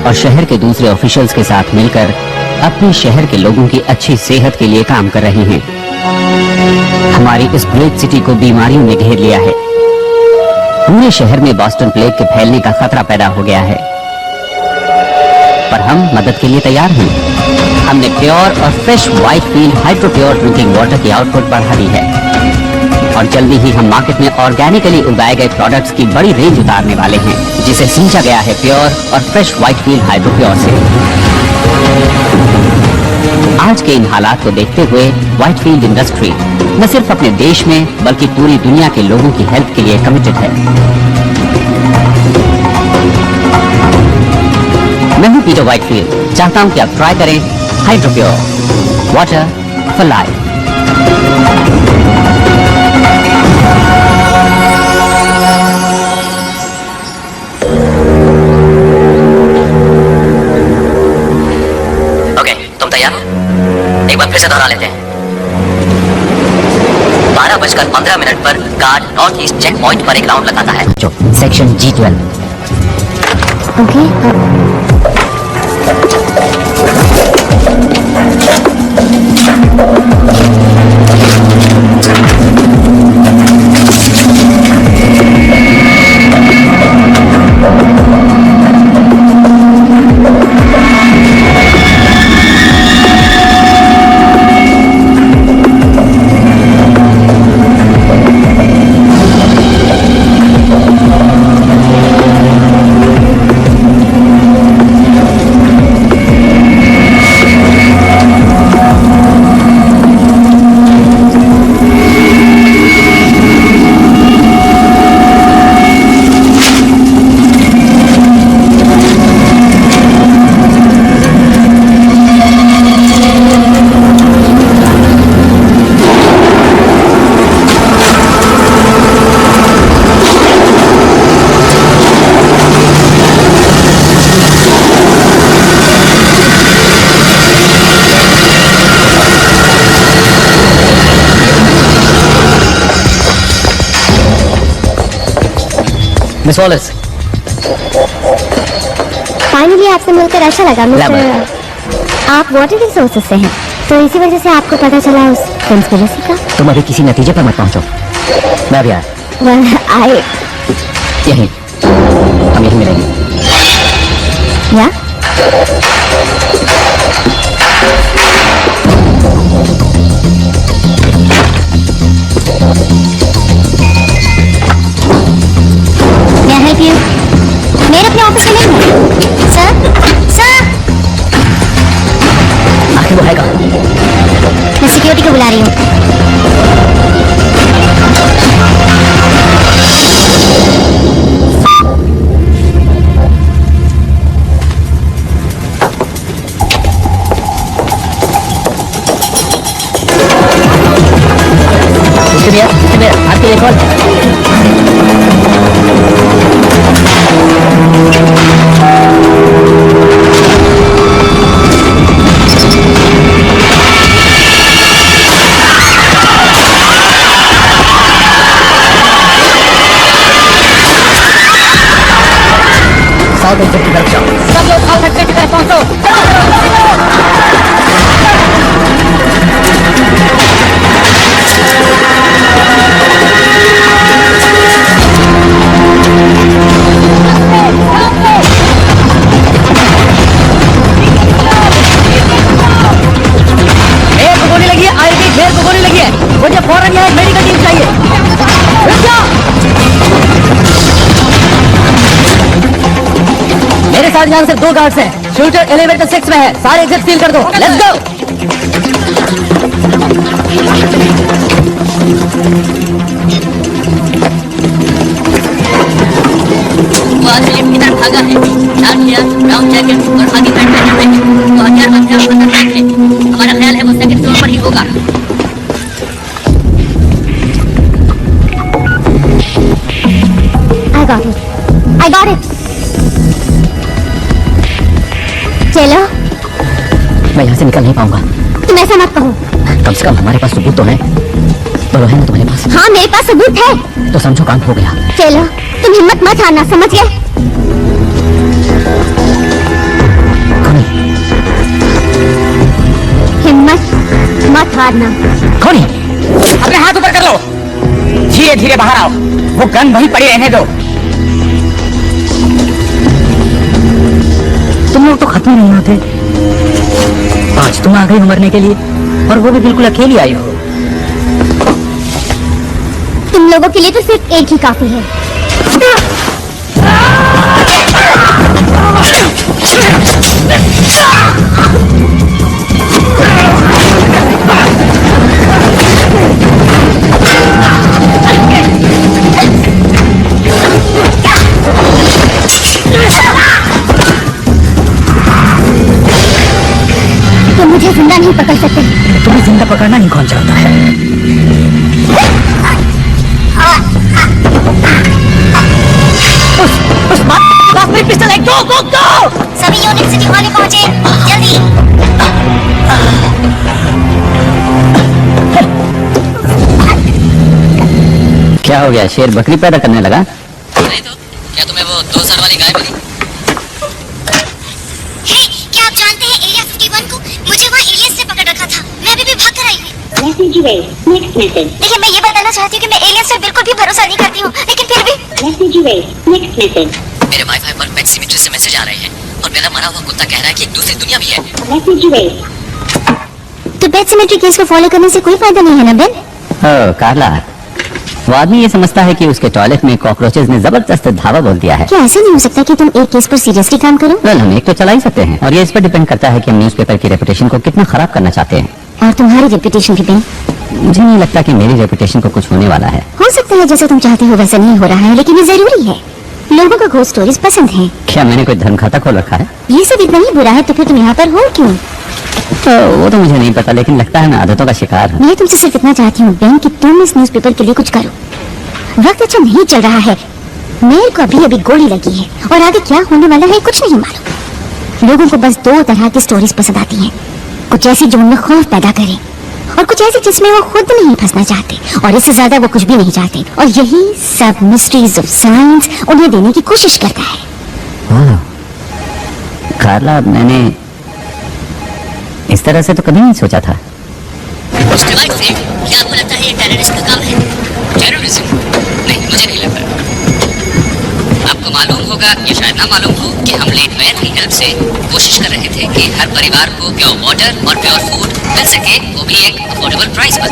और शहर के दूसरे ऑफिशियल्स के साथ मिलकर अपने शहर के लोगों की अच्छी सेहत के लिए काम कर रही हैं। हमारी इस ग्रेट सिटी को बीमारियों ने घेर लिया है। पूरे शहर में बॉस्टन प्लेग के फैलने का खतरा पैदा हो गया है, पर हम मदद के लिए तैयार हैं। हमने प्योर और fresh Whitefield hydro pure drinking water की आउटपुट बढ़ा दी है और जल्दी ही हम मार्केट में ऑर्गेनिकली उगाए गए प्रोडक्ट्स की बड़ी रेंज उतारने वाले हैं, जिसे सींचा गया है प्योर और फ्रेश व्हाइटफील्ड हाइड्रो प्योर से। आज के इन हालात को देखते हुए व्हाइटफील्ड इंडस्ट्री न सिर्फ अपने देश में बल्कि पूरी दुनिया के लोगों की हेल्थ के लिए कमिटेड है। मैं हूं पीटर व्हाइटफील्ड, चाहता हूं कि आप ट्राई करें hydro pure water for life. एक बार फिर से दोहरा लेते हैं। 12:15 पर guard north east check point पर एक राउंड लगाता है। Section G12। Okay. Miss Wallace, finally आपसे मिलकर अच्छा लगा मिस्टर। आप वाटर रिसोर्सेज से हैं, तो इसी वजह से आपको पता चला उस कंस्पिरेसी का। तुम अभी किसी नतीजे पर मत पहुंचो। मैं भी यहीं, हम यहीं मिलेंगे। या? Help you? मेरे अपने ऑफिस में नहीं है। सर आखिर वो है कहाँ? मैं सिक्योरिटी को बुला रही हूँ। आपके लिए कॉल। साउथ एक्सिट की तरफ जाओ। सब लोग साउथ एक्सिट की तरफ पहुंचो। मुझे फौरन यहाँ एक मेडिकल टीम चाहिए। मेरे साथ यहाँ सिर्फ 2 गार्ड्स हैं। शूटर एलिवेटर 6 में है। सारे एग्जिट सील कर दो। Let's go. वो आदमी लिफ्ट की तरफ भागा है। लाल किया, ब्राउन जैकेट और आगे पैंट पहने हुए हैं। वो हथियार खतरनाक है। हमारा ख्याल है वो सेकंड फ्लोर पर ही होगा। I got it. चलो। मैं यहाँ से निकल नहीं पाऊंगा। तुम ऐसा मत कहो। कम से कम हमारे पास सबूत तो है। बोलो है ना तुम्हारे पास? हाँ मेरे पास सबूत है। तो समझो काम हो गया। चलो तुम हिम्मत मत हारना, समझ गए? हारना। खोनी, अपने हाथ ऊपर कर लो। धीरे धीरे बाहर आओ। वो गन वहीं पड़ी रहने दो। तुम लोग तो खत्म नहीं होते। आज तुम आ गई हो मरने के लिए, और वो भी बिल्कुल अकेली आई हो। तुम लोगों के लिए तो सिर्फ एक ही काफी है। तो मुझे जिंदा नहीं पकड़ सकते। तुम्हें जिंदा पकड़ना ही कौन चाहता है? उस बात मेरी पिस्टल है। गो गो गो! सभी यूनिट सिटी हॉल में पहुंचे, जल्दी। क्या हो गया? शेर बकरी पैदा करने लगा? नहीं तो क्या तुम्हें वो 2 सर वाली गाय मिली? क्या आप जानते हैं एरिया 51 को? मुझे वहाँ एलियंस ने पकड़ रखा था। मैं अभी भी भाग कर आई हूँ। देखिए, मैं ये बताना चाहती हूँ कि मैं एलियंस पर बिल्कुल भी भरोसा नहीं करती हूँ, लेकिन फिर भी मेरे वाईफाई पर पेट सिमेट्री से मैसेज आ रहे हैं और मेरा मरा हुआ कुत्ता कह रहा है कि एक दूसरी दुनिया भी है। तो पेट सिमेट्री केस को फॉलो करने से कोई फायदा नहीं है ना बेन? ओह कार्ला, वो आदमी ये समझता है कि उसके टॉयलेट में कॉकरोचेस ने जबरदस्त धावा बोल दिया है। क्या ऐसा नहीं हो सकता कि तुम एक केस पर सीरियसली काम करो? वेल, हम एक तो चला ही सकते हैं, और ये इस पर डिपेंड करता है कि हम न्यूज़पेपर की रेपुटेशन को कितना खराब करना चाहते हैं। और तुम्हारी रेपुटेशन भी बेन? मुझे नहीं लगता कि मेरी रेपुटेशन को कुछ होने वाला है। हो सकता है जैसा तुम चाहते हो वैसा नहीं हो रहा है, लेकिन ये जरूरी है। लोगों को घोस्ट स्टोरीज पसंद है। क्या मैंने कोई धर्म खाता खोल रखा है? ये सब इतना ही बुरा है तो फिर तुम यहाँ पर हो क्यों? तो वो तो मुझे नहीं पता, लेकिन लगता है मैं आदतों का शिकार हूँ। मैं तुमसे सिर्फ इतना चाहती हूँ बेन कि तुम इस न्यूज़पेपर के लिए कुछ करो। वक्त अच्छा नहीं चल रहा है। मेरे को अभी अभी गोली लगी है और आगे क्या होने वाला है कुछ नहीं मालूम। लोगों को बस 2 तरह की स्टोरीज पसंद आती हैं। कुछ ऐसी जो उनमें खौफ पैदा करे, और कुछ ऐसी जिसमें वो खुद नहीं फंसना चाहते, और इससे ज्यादा वो कुछ भी नहीं चाहते। और यही सब मिस्ट्रीज ऑफ साइंस उन्हें देने की कोशिश करता है। कार्ला, मैंने इस तरह से तो कभी नहीं सोचा था। मिस्टर वाइटफील्ड, क्या आपको लगता है ये टेररिस्ट का काम है? टेररिज्म? नहीं, मुझे नहीं लगता। आपको मालूम होगा या शायद ना मालूम हो कि हम लेट मैन की हेल्प से कोशिश कर रहे थे कि हर परिवार को प्योर वाटर और प्योर फूड मिल सके, वो भी एक अफोर्डेबल प्राइस पर।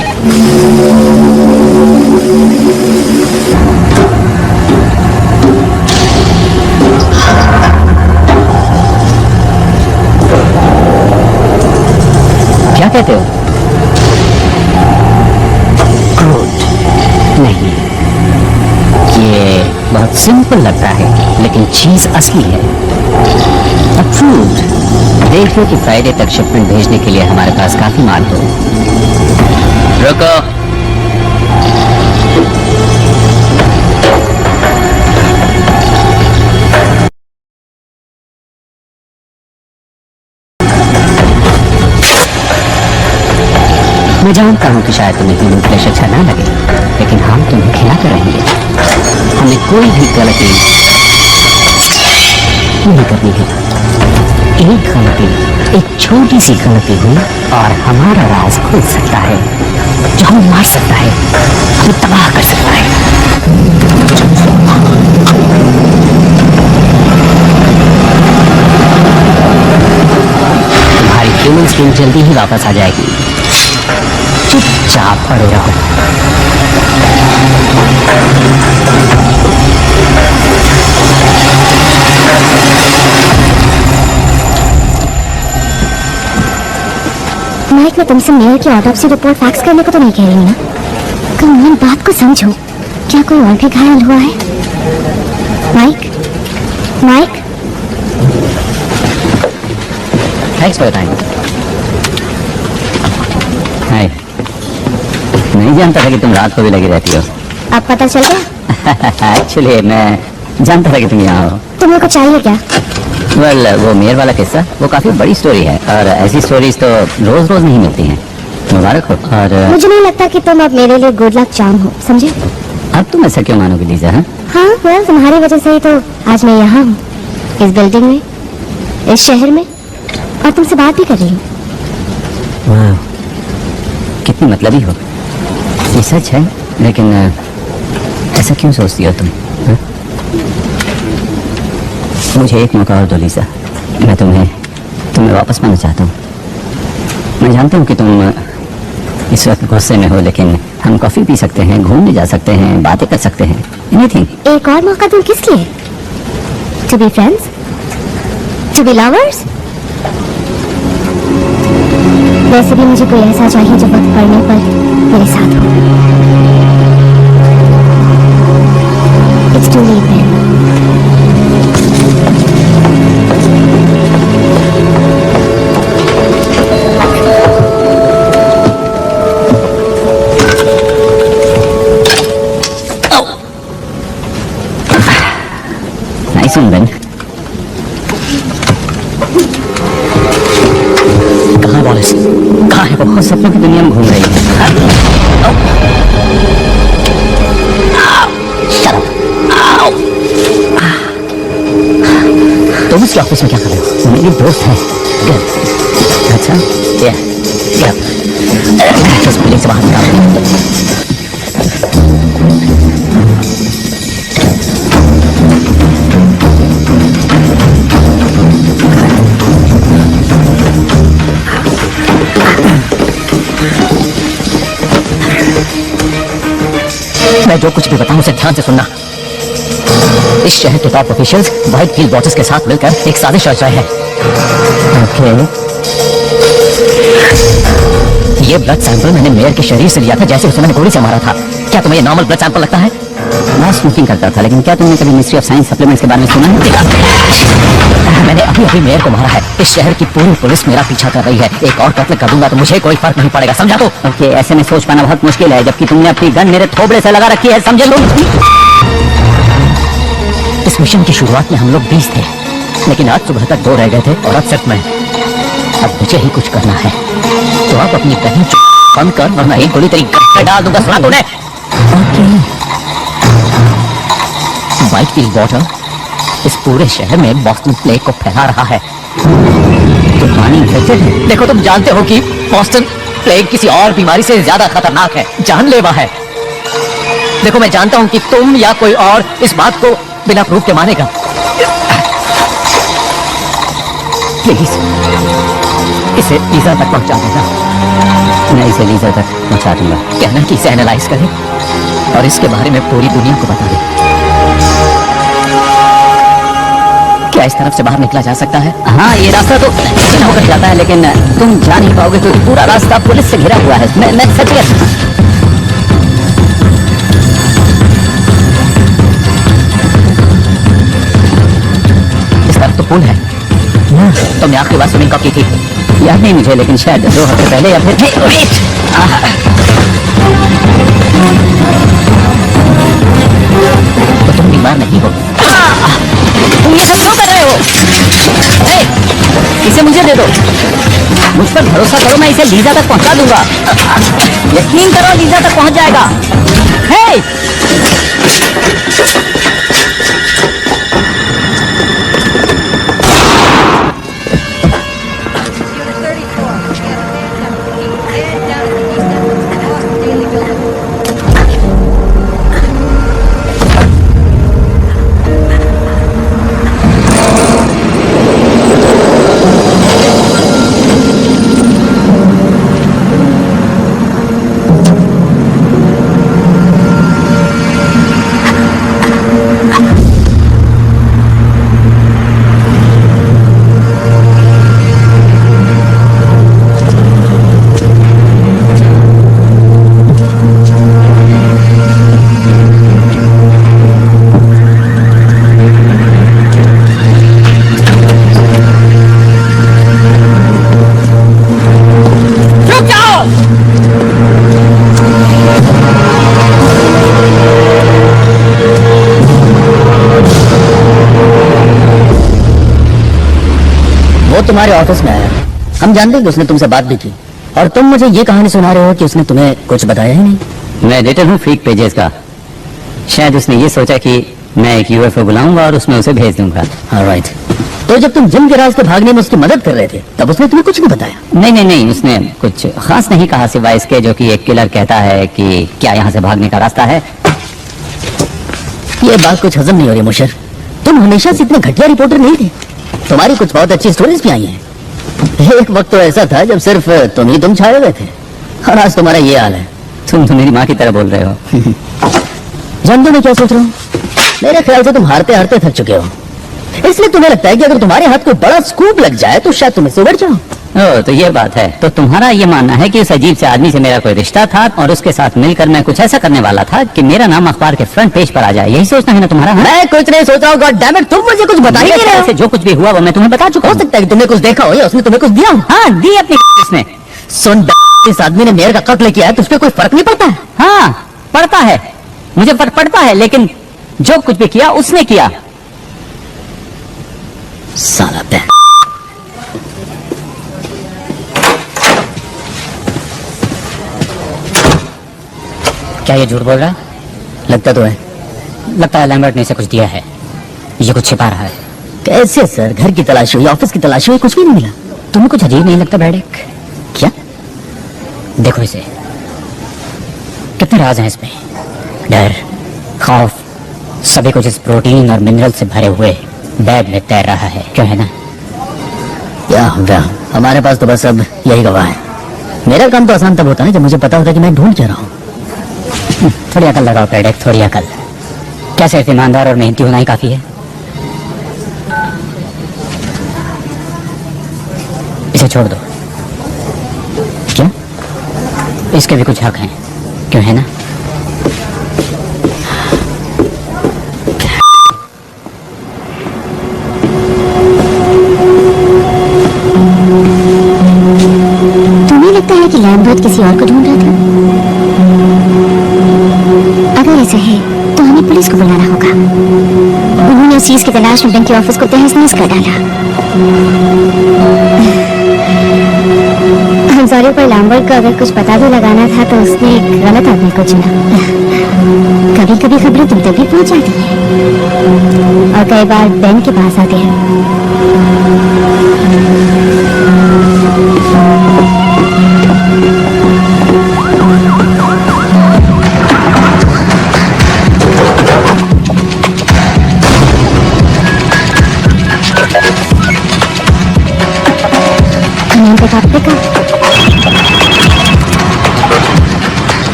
क्या कहते हो? गुड नहीं, ये बहुत सिंपल लगता है, लेकिन चीज असली है। अप्रूव्ड। देख लो कि फ्राइडे तक शिपमेंट भेजने के लिए हमारे पास काफी माल हो। रुको। मैं जानता हूँ कि शायद तुम्हें ह्यूमन फ्लैश अच्छा ना लगे, लेकिन हम तुम्हें खिला कर रहेंगे। हमें कोई भी गलती नहीं करनी है। एक गलती, एक छोटी सी गलती हुई और हमारा राज खुल सकता है, जो हमें मार सकता है, हमें तबाह कर सकता है। तुम्हारी ह्यूमन स्किन जल्दी ही वापस आ जाएगी। चुपचाप पड़े रहो। माइक, मैं तुमसे मेयर की ऑटोप्सी रिपोर्ट फैक्स करने को तो नहीं कह रही हूँ ना। कम मेरी बात को समझो। क्या कोई और भी घायल हुआ है? Mike, Mike. Thanks for time. Hi, नहीं जानता था कि तुम रात को भी लगी रहती हो। अब पता चल गया? एक्चुअली मैं जानता था कि तुम यहाँ हो। तुम्हें कुछ चाहिए क्या? वेल, वो मेयर वाला किस्सा वो काफी बड़ी स्टोरी है, और ऐसी स्टोरीज तो रोज रोज नहीं मिलती हैं। मुबारक हो। और मुझे नहीं लगता कि तुम अब मेरे लिए गुड लक चार्म हो, समझे? अब तुम ऐसा क्यों मानोगे लीजा? हाँ, वेल, तुम्हारी वजह से ही तो आज मैं यहाँ हूँ, इस बिल्डिंग में, इस शहर में, और तुमसे बात भी कर रही हूँ। कितनी मतलबी हो। ये सच है, लेकिन ऐसा क्यों सोचती हो तुम? हा? मुझे एक मौका और दो लीजा, मैं तुम्हें वापस पाना चाहता हूँ। मैं जानता हूँ कि तुम इस वक्त गुस्से में हो, लेकिन हम कॉफी पी सकते हैं, घूमने जा सकते हैं, बातें कर सकते हैं, एनीथिंग। एक और मौका दूं किस लिए? To be friends, to be lovers. वैसे भी मुझे कोई ऐसा चाहिए जो वक्त पड़ने पर मेरे साथ हो। It's too late then. Nice one Ben. कहाँ वॉलिस? कहाँ है वो? सपनों की दुनिया में घूम रही है। तुम उसके ऑफिस में क्या कर रहे हो? मेरी दोस्त है। अच्छा, बस बिल्डिंग से बाहर निकालो। मैं जो कुछ भी बताऊं उसे ध्यान से सुनना। इस शहर के top officials white field watchers के साथ मिलकर एक साजिश रच रहे हैं। ओके। ये ब्लड सैंपल मैंने मेयर के शरीर से लिया था, जैसे उसे मैंने गोली से मारा था। क्या तुम्हें ये नॉर्मल ब्लड सैंपल लगता है? मैं स्मोकिंग करता था, लेकिन क्या तुमने कभी मिनिस्ट्री ऑफ साइंस सप्लीमेंट्स के बारे में सुना है? मैंने अभी मेयर को मारा है। इस शहर की पूरी पुलिस मेरा पीछा कर रही है। एक और कत्ल कर दूंगा तो मुझे कोई फर्क नहीं पड़ेगा, समझा? तो ओके, ऐसे में सोच पाना बहुत मुश्किल है, जबकि तुमने अपनी गन मेरे थोबड़े से लगा रखी है, समझे लोग? इस मिशन की शुरुआत में हम लोग 20 थे, लेकिन आज सुबह तक 2 रह गए थे, और अब सिर्फ मैं। अब मुझे ही कुछ करना है, तो आप अपनी बहन बंद कर, वरना एक गोली तेरी गन पे डाल दूंगा, सुना तूने? व्हाइट फील्ड वॉटर इस पूरे शहर में बॉस्टन प्लेग को फैला रहा है। तो पानी इन्फेक्टेड है। देखो, तुम जानते हो कि बॉस्टन प्लेग किसी और बीमारी से ज्यादा खतरनाक है, जानलेवा है। देखो, मैं जानता हूं कि तुम या कोई और इस बात को बिना प्रूफ के मानेगा। प्लीज इसे लीजा तक पहुंचा देना। मैं इसे लीजा तक पहुंचा दूंगा। कहना कि इसे एनालाइज करें और इसके बारे में पूरी दुनिया को बता दें। क्या इस तरफ से बाहर निकला जा सकता है? हाँ, ये रास्ता तो होकर जाता है, लेकिन तुम जा नहीं पाओगे क्योंकि पूरा रास्ता पुलिस से घिरा हुआ है। मैं सच कहता हूं। इस तरफ तो पुल है। तुमने आखिरी बार स्विमिंग कब की थी? याद नहीं मुझे, लेकिन शायद 2 हफ्ते पहले या फिर तो तुम बीमार नहीं हो। तुम ये सब क्यों कर रहे हो? इसे मुझे दे दो। मुझ पर भरोसा करो, मैं इसे लीजा तक पहुंचा दूंगा। यकीन करो, लीजा तक पहुंच जाएगा। हे! तुम्हारे ऑफिस में आया। हम जानते हैं कि उसने तुमसे बात भी की, और तुम मुझे ये कहानी सुना रहे हो कि उसने तुम्हें कुछ बताया ही नहीं। मैं एडिटर हूँ फ्रीक पेजेस का। शायद उसने ये सोचा कि मैं एक यूएफओ बुलाऊंगा और उसमें उसे भेज दूंगा। ऑलराइट। तो जब तुम जिम के रास्ते भागने में उसकी मदद कर रहे थे तब उसने तुम्हें कुछ नहीं बताया? नहीं नहीं नहीं, उसने कुछ खास नहीं कहा सिवाय इसके जो कि एक किलर कहता है कि क्या यहाँ से भागने का रास्ता है। ये बात कुछ हजम नहीं हो रही मुशर। तुम हमेशा से इतने घटिया रिपोर्टर नहीं थे। तुम्हारी कुछ बहुत अच्छी स्टोरीज भी आई हैं। एक वक्त तो ऐसा था जब सिर्फ तुम छाए हुए थे और आज तुम्हारा ये हाल है। तुम तो मेरी माँ की तरह बोल रहे हो। जानते हो मैं क्या सोच रहा हूँ? मेरे ख्याल से तुम हारते हारते थक चुके हो, इसलिए तुम्हें लगता है कि अगर तुम्हारे हाथ कोई बड़ा स्कूप लग जाए तो शायद तुम इससे उबर जाओ। ओह, तो ये बात है। तो तुम्हारा ये मानना है कि उस अजीब से आदमी से मेरा कोई रिश्ता था और उसके साथ मिलकर मैं कुछ ऐसा करने वाला था कि मेरा नाम अखबार के फ्रंट पेज पर आ जाए। यही सोचना है ना तुम्हारा? हाँ? मैं कुछ नहीं सोच रहा हूँ। गॉड डैम इट, तुम मुझे कुछ बता ही नहीं रहे हो। जो कुछ भी हुआ वो मैं तुम्हें बता चुका हो हूँ। सकता है कि तुमने कुछ देखा हो या उसने तुम्हें कुछ दिया हो। हाँ, दी अपनी इसने। सुन, इस आदमी ने मेयर का कत्ल किया है तो उस पर कोई फर्क नहीं पड़ता है? हाँ, पड़ता है, मुझे फर्क पड़ता है, लेकिन जो कुछ भी किया उसने किया। साला बैन। क्या ये झूठ बोल रहा है? लगता तो है। लगता है लैम्बर्ट ने इसे कुछ दिया है। ये कुछ छिपा रहा है। कैसे सर? घर की तलाशी हुई, ऑफिस की तलाशी हुई, कुछ भी नहीं मिला। तुम्हें कुछ अजीब नहीं लगता ब्रैडेक? क्या? देखो इसे, कितने राज हैं इसमें। डर, खौफ, सभी कुछ इस प्रोटीन और मिनरल से भरे हुए बैग में तैर रहा है। क्यों है ना? या हमारे पास तो बस अब यही गवाह है। मेरा काम तो आसान तब होता है जब मुझे पता होता है कि मैं ढूंढ क्या रहा हूँ। थोड़ी अकल लगाओ ब्रैडेक, थोड़ी अकल। क्या सिर्फ ईमानदार और मेहनती होना ही काफी है? इसे छोड़ दो। क्यों? इसके भी कुछ हक हैं। क्यों है ना? तुम्हें लगता है कि लैम्बर्ट किसी और को ढूंढ रहा था? अगर ऐसा है तो हमें पुलिस को बुलाना होगा। उन्होंने उस चीज की तलाश में बैंक के ऑफिस को तहस नहस कर डाला। हम सॉरी, पर लैम्बर्ट को अगर कुछ पता भी लगाना था तो उसने एक गलत आदमी को चुना। कभी कभी खबरें तुम तक भी पहुंच जाती हैं और कई बार बैंक के पास आते हैं।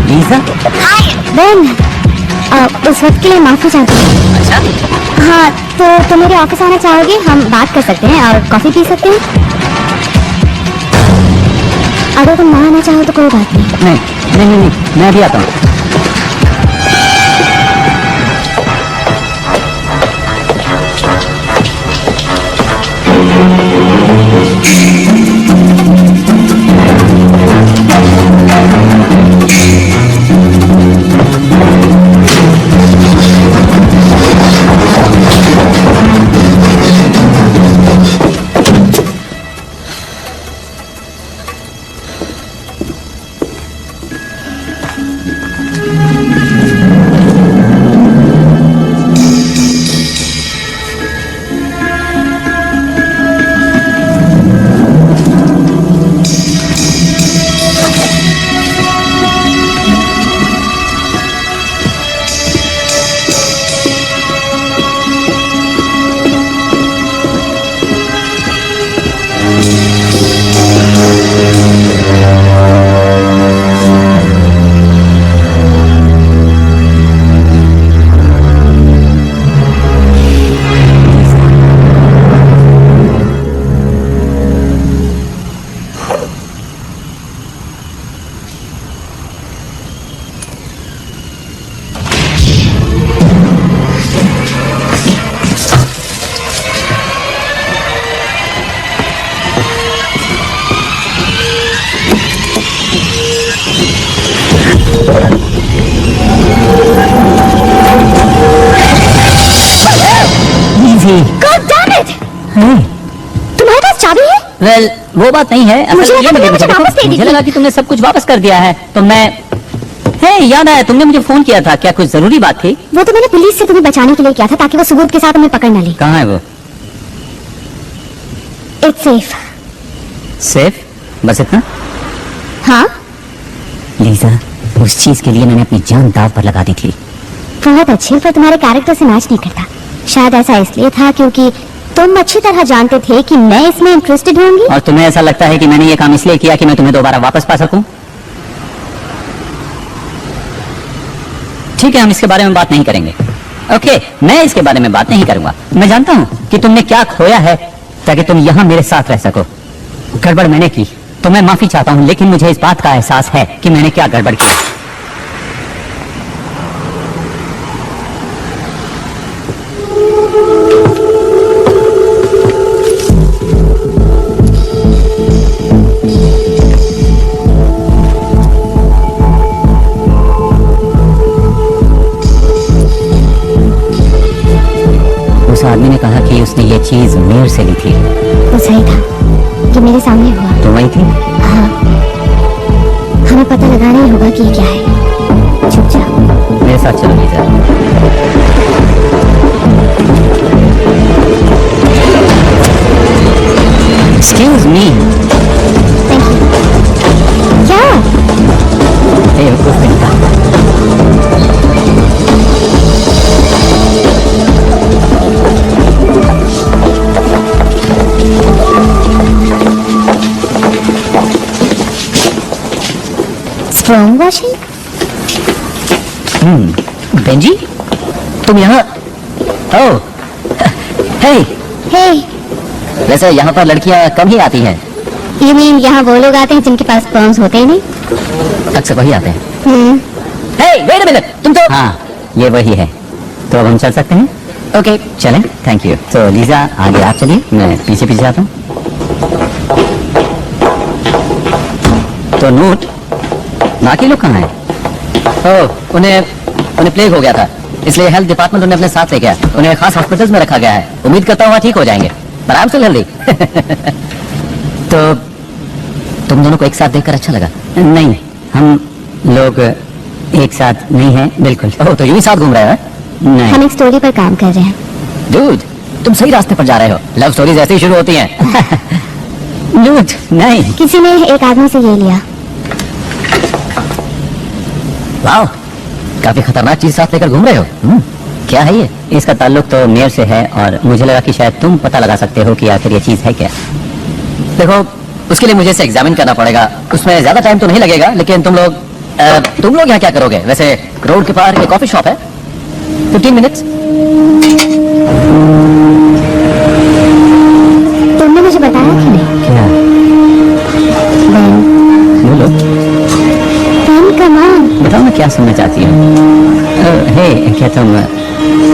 लीजा? बेन, उस वक्त के लिए माफी चाहती हूँ। अच्छा, हाँ, तो मेरे ऑफिस आना चाहोगे? हम बात कर सकते हैं और कॉफी पी सकते हैं। अगर तुम ना आना चाहो तो कोई बात नहीं। नहीं, मैं भी आता हूँ। तुम्हारे पास चाबी है? वेल, वो बात नहीं है। मुझे लगा तुमने मुझे वापस दे दी मुझे थी। लगा कि तुमने सब कुछ वापस कर दिया है, तो मैं हे, याद आया, तुमने मुझे फोन किया था, क्या कुछ जरूरी बात थी? वो तो मैंने पुलिस से तुम्हें बचाने के लिए किया था, ताकि वो सबूत के साथ हमें पकड़ न ले। कहाँ है वो? It's safe. सेफ? बस इतना? हाँ, लीजा, उस चीज के लिए मैंने अपनी जान दांव पर लगा दी थी। बहुत अच्छे, पर तुम्हारे कैरेक्टर से मैच नहीं करता। शायद ऐसा इसलिए था क्योंकि तुम अच्छी तरह जानते थे कि मैं इसमें इंटरेस्टेड होंगी। और तुम्हें ऐसा लगता है कि मैंने ये काम इसलिए किया कि मैं तुम्हें दोबारा वापस पा सकूं? ठीक है, हम इसके बारे में बात नहीं करेंगे। ओके, मैं इसके बारे में बात नहीं करूंगा। मैं जानता हूं कि तुमने क्या खोया है ताकि तुम यहां मेरे साथ रह सको। गड़बड़ मैंने की तो मैं माफी चाहता हूं, लेकिन मुझे इस बात का एहसास है कि मैंने क्या गड़बड़ की। उस आदमी ने कहा कि उसने ये चीज मेयर से ली थी। वो सही था, ये मेरे सामने हुआ। तो वही थी? हाँ, हमें पता लगाना ही होगा कि ये क्या है। चुप जाओ। मेरे साथ चलो Lisa. Excuse me. Thank you. क्या? बेवकूफ बेटा। Strong washing? बेंजी, तुम यहाँ? ओह, हे, हे, वैसे यहाँ पर लड़कियाँ कम ही आती हैं। यू मीन यहाँ वो लोग आते हैं जिनके पास स्पर्म्स होते ही नहीं? अक्सर वही आते हैं। हे, वेट अ मिनट, तुम तो। हाँ, ये वही है। तो अब हम चल सकते हैं? ओके, चलें। Thank you. तो लीजा, आगे आप चलिए, मैं पीछे पीछे आता हूँ। तो नोट, बाकी लोग कहाँ हैं? ओह, उन्हें प्लेग हो गया था, इसलिए हेल्थ डिपार्टमेंट उन्हें अपने साथ ले गया। उन्हें खास हॉस्पिटल्स में रखा गया है। उम्मीद करता हूँ ठीक हो जाएंगे, पर आई एम स्टिल हेल्दी। तो तुम दोनों को एक साथ देखकर अच्छा लगा? नहीं, हम लोग एक साथ नहीं हैं, बिल्कुल। ओह, तो यूं ही साथ घूम रहे हो? नहीं। हम एक स्टोरी पर काम कर रहे हैं। डूड, तुम सही रास्ते पर जा रहे हो। लव स्टोरीज ऐसे ही शुरू होती हैं। डूड, नहीं। किसी ने एक आदमी से ये लिया। वाह, काफी खतरनाक चीज साथ लेकर घूम रहे हो। क्या है ये? इसका ताल्लुक तो मेयर से है और मुझे लगा कि शायद तुम पता लगा सकते हो कि आखिर ये चीज है क्या। देखो, उसके लिए मुझे इसे एग्जामिन करना पड़ेगा। उसमें ज्यादा टाइम तो नहीं लगेगा, लेकिन तुम लोग यहाँ क्या करोगे? वैसे रोड के पार एक कॉफी शॉप है, 15 मिनट्स। तुमने मुझे बताया कि नहीं? क्या? बोलो, कमान। बताओ मैं क्या सुनना चाहती हूँ। हे, क्या तुम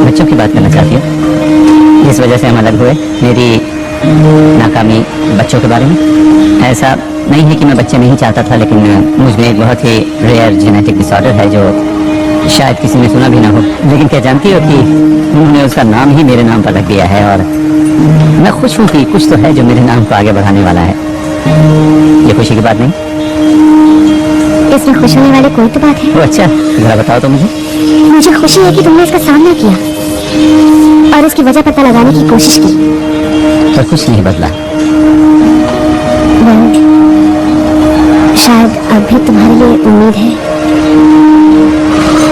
बच्चों की बात करना चाहती हो? इस वजह से हम अलग हुए, मेरी नाकामी बच्चों के बारे में? ऐसा नहीं है कि मैं बच्चे नहीं चाहता था, लेकिन मुझ में एक बहुत ही रेयर जेनेटिक डिसऑर्डर है जो शायद किसी ने सुना भी ना हो। लेकिन क्या जानती हो कि उन्होंने उसका नाम ही मेरे नाम पर रख दिया है, और मैं खुश हूँ कि कुछ तो है जो मेरे नाम को आगे बढ़ाने वाला है। ये खुशी की बात नहीं? इसमें खुश होने वाली कोई तो बात है? वो अच्छा, जरा बताओ तो मुझे खुशी है कि तुमने इसका सामना किया और इसकी वजह पता लगाने की कोशिश की। पर कुछ नहीं बदला। शायद अब भी तुम्हारे लिए उम्मीद है।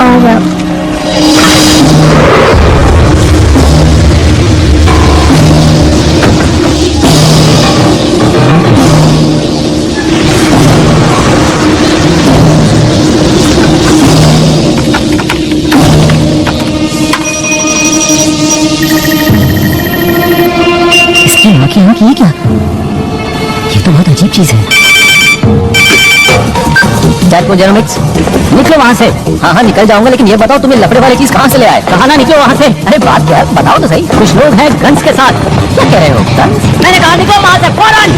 और इसकी माँ की आँख, ये क्या? ये तो बहुत अजीब चीज है। जेरोमिक्स, निकलो वहाँ से। हाँ हाँ, निकल जाऊंगा, लेकिन ये बताओ तुम्हें लफड़े वाली चीज कहाँ से ले आए? कहा ना निकलो वहाँ से। अरे बात क्या है, बताओ तो सही। कुछ लोग हैं गन्स के साथ। क्या कह रहे हो? गन्स? मैंने कहा निकलो वहाँ से फौरन।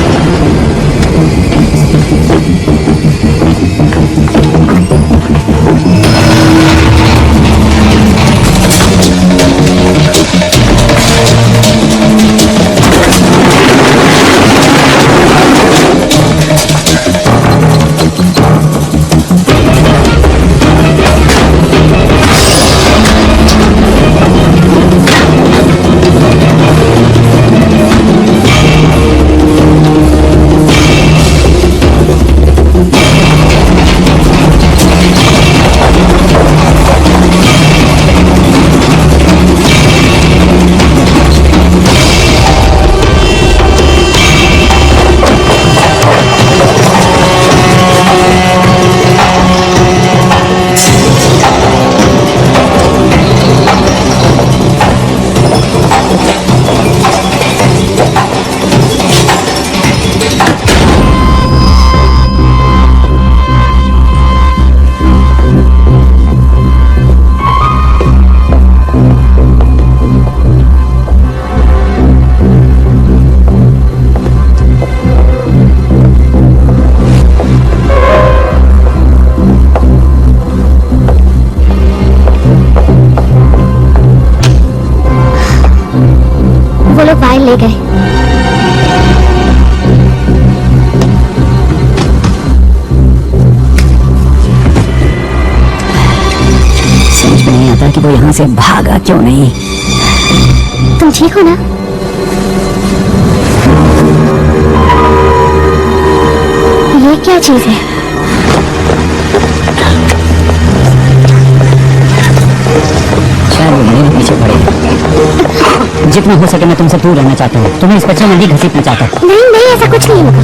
ले गए। समझ में नहीं आता कि वो यहाँ से भागा क्यों नहीं। तुम ठीक हो ना? ये क्या चीज है? शायद वो मेरे पीछे पड़े। जितना हो सके मैं तुमसे दूर रहना चाहता हूँ। तुम्हें इस बच्चे में नहीं घसीटना चाहता। नहीं नहीं, ऐसा कुछ नहीं होगा।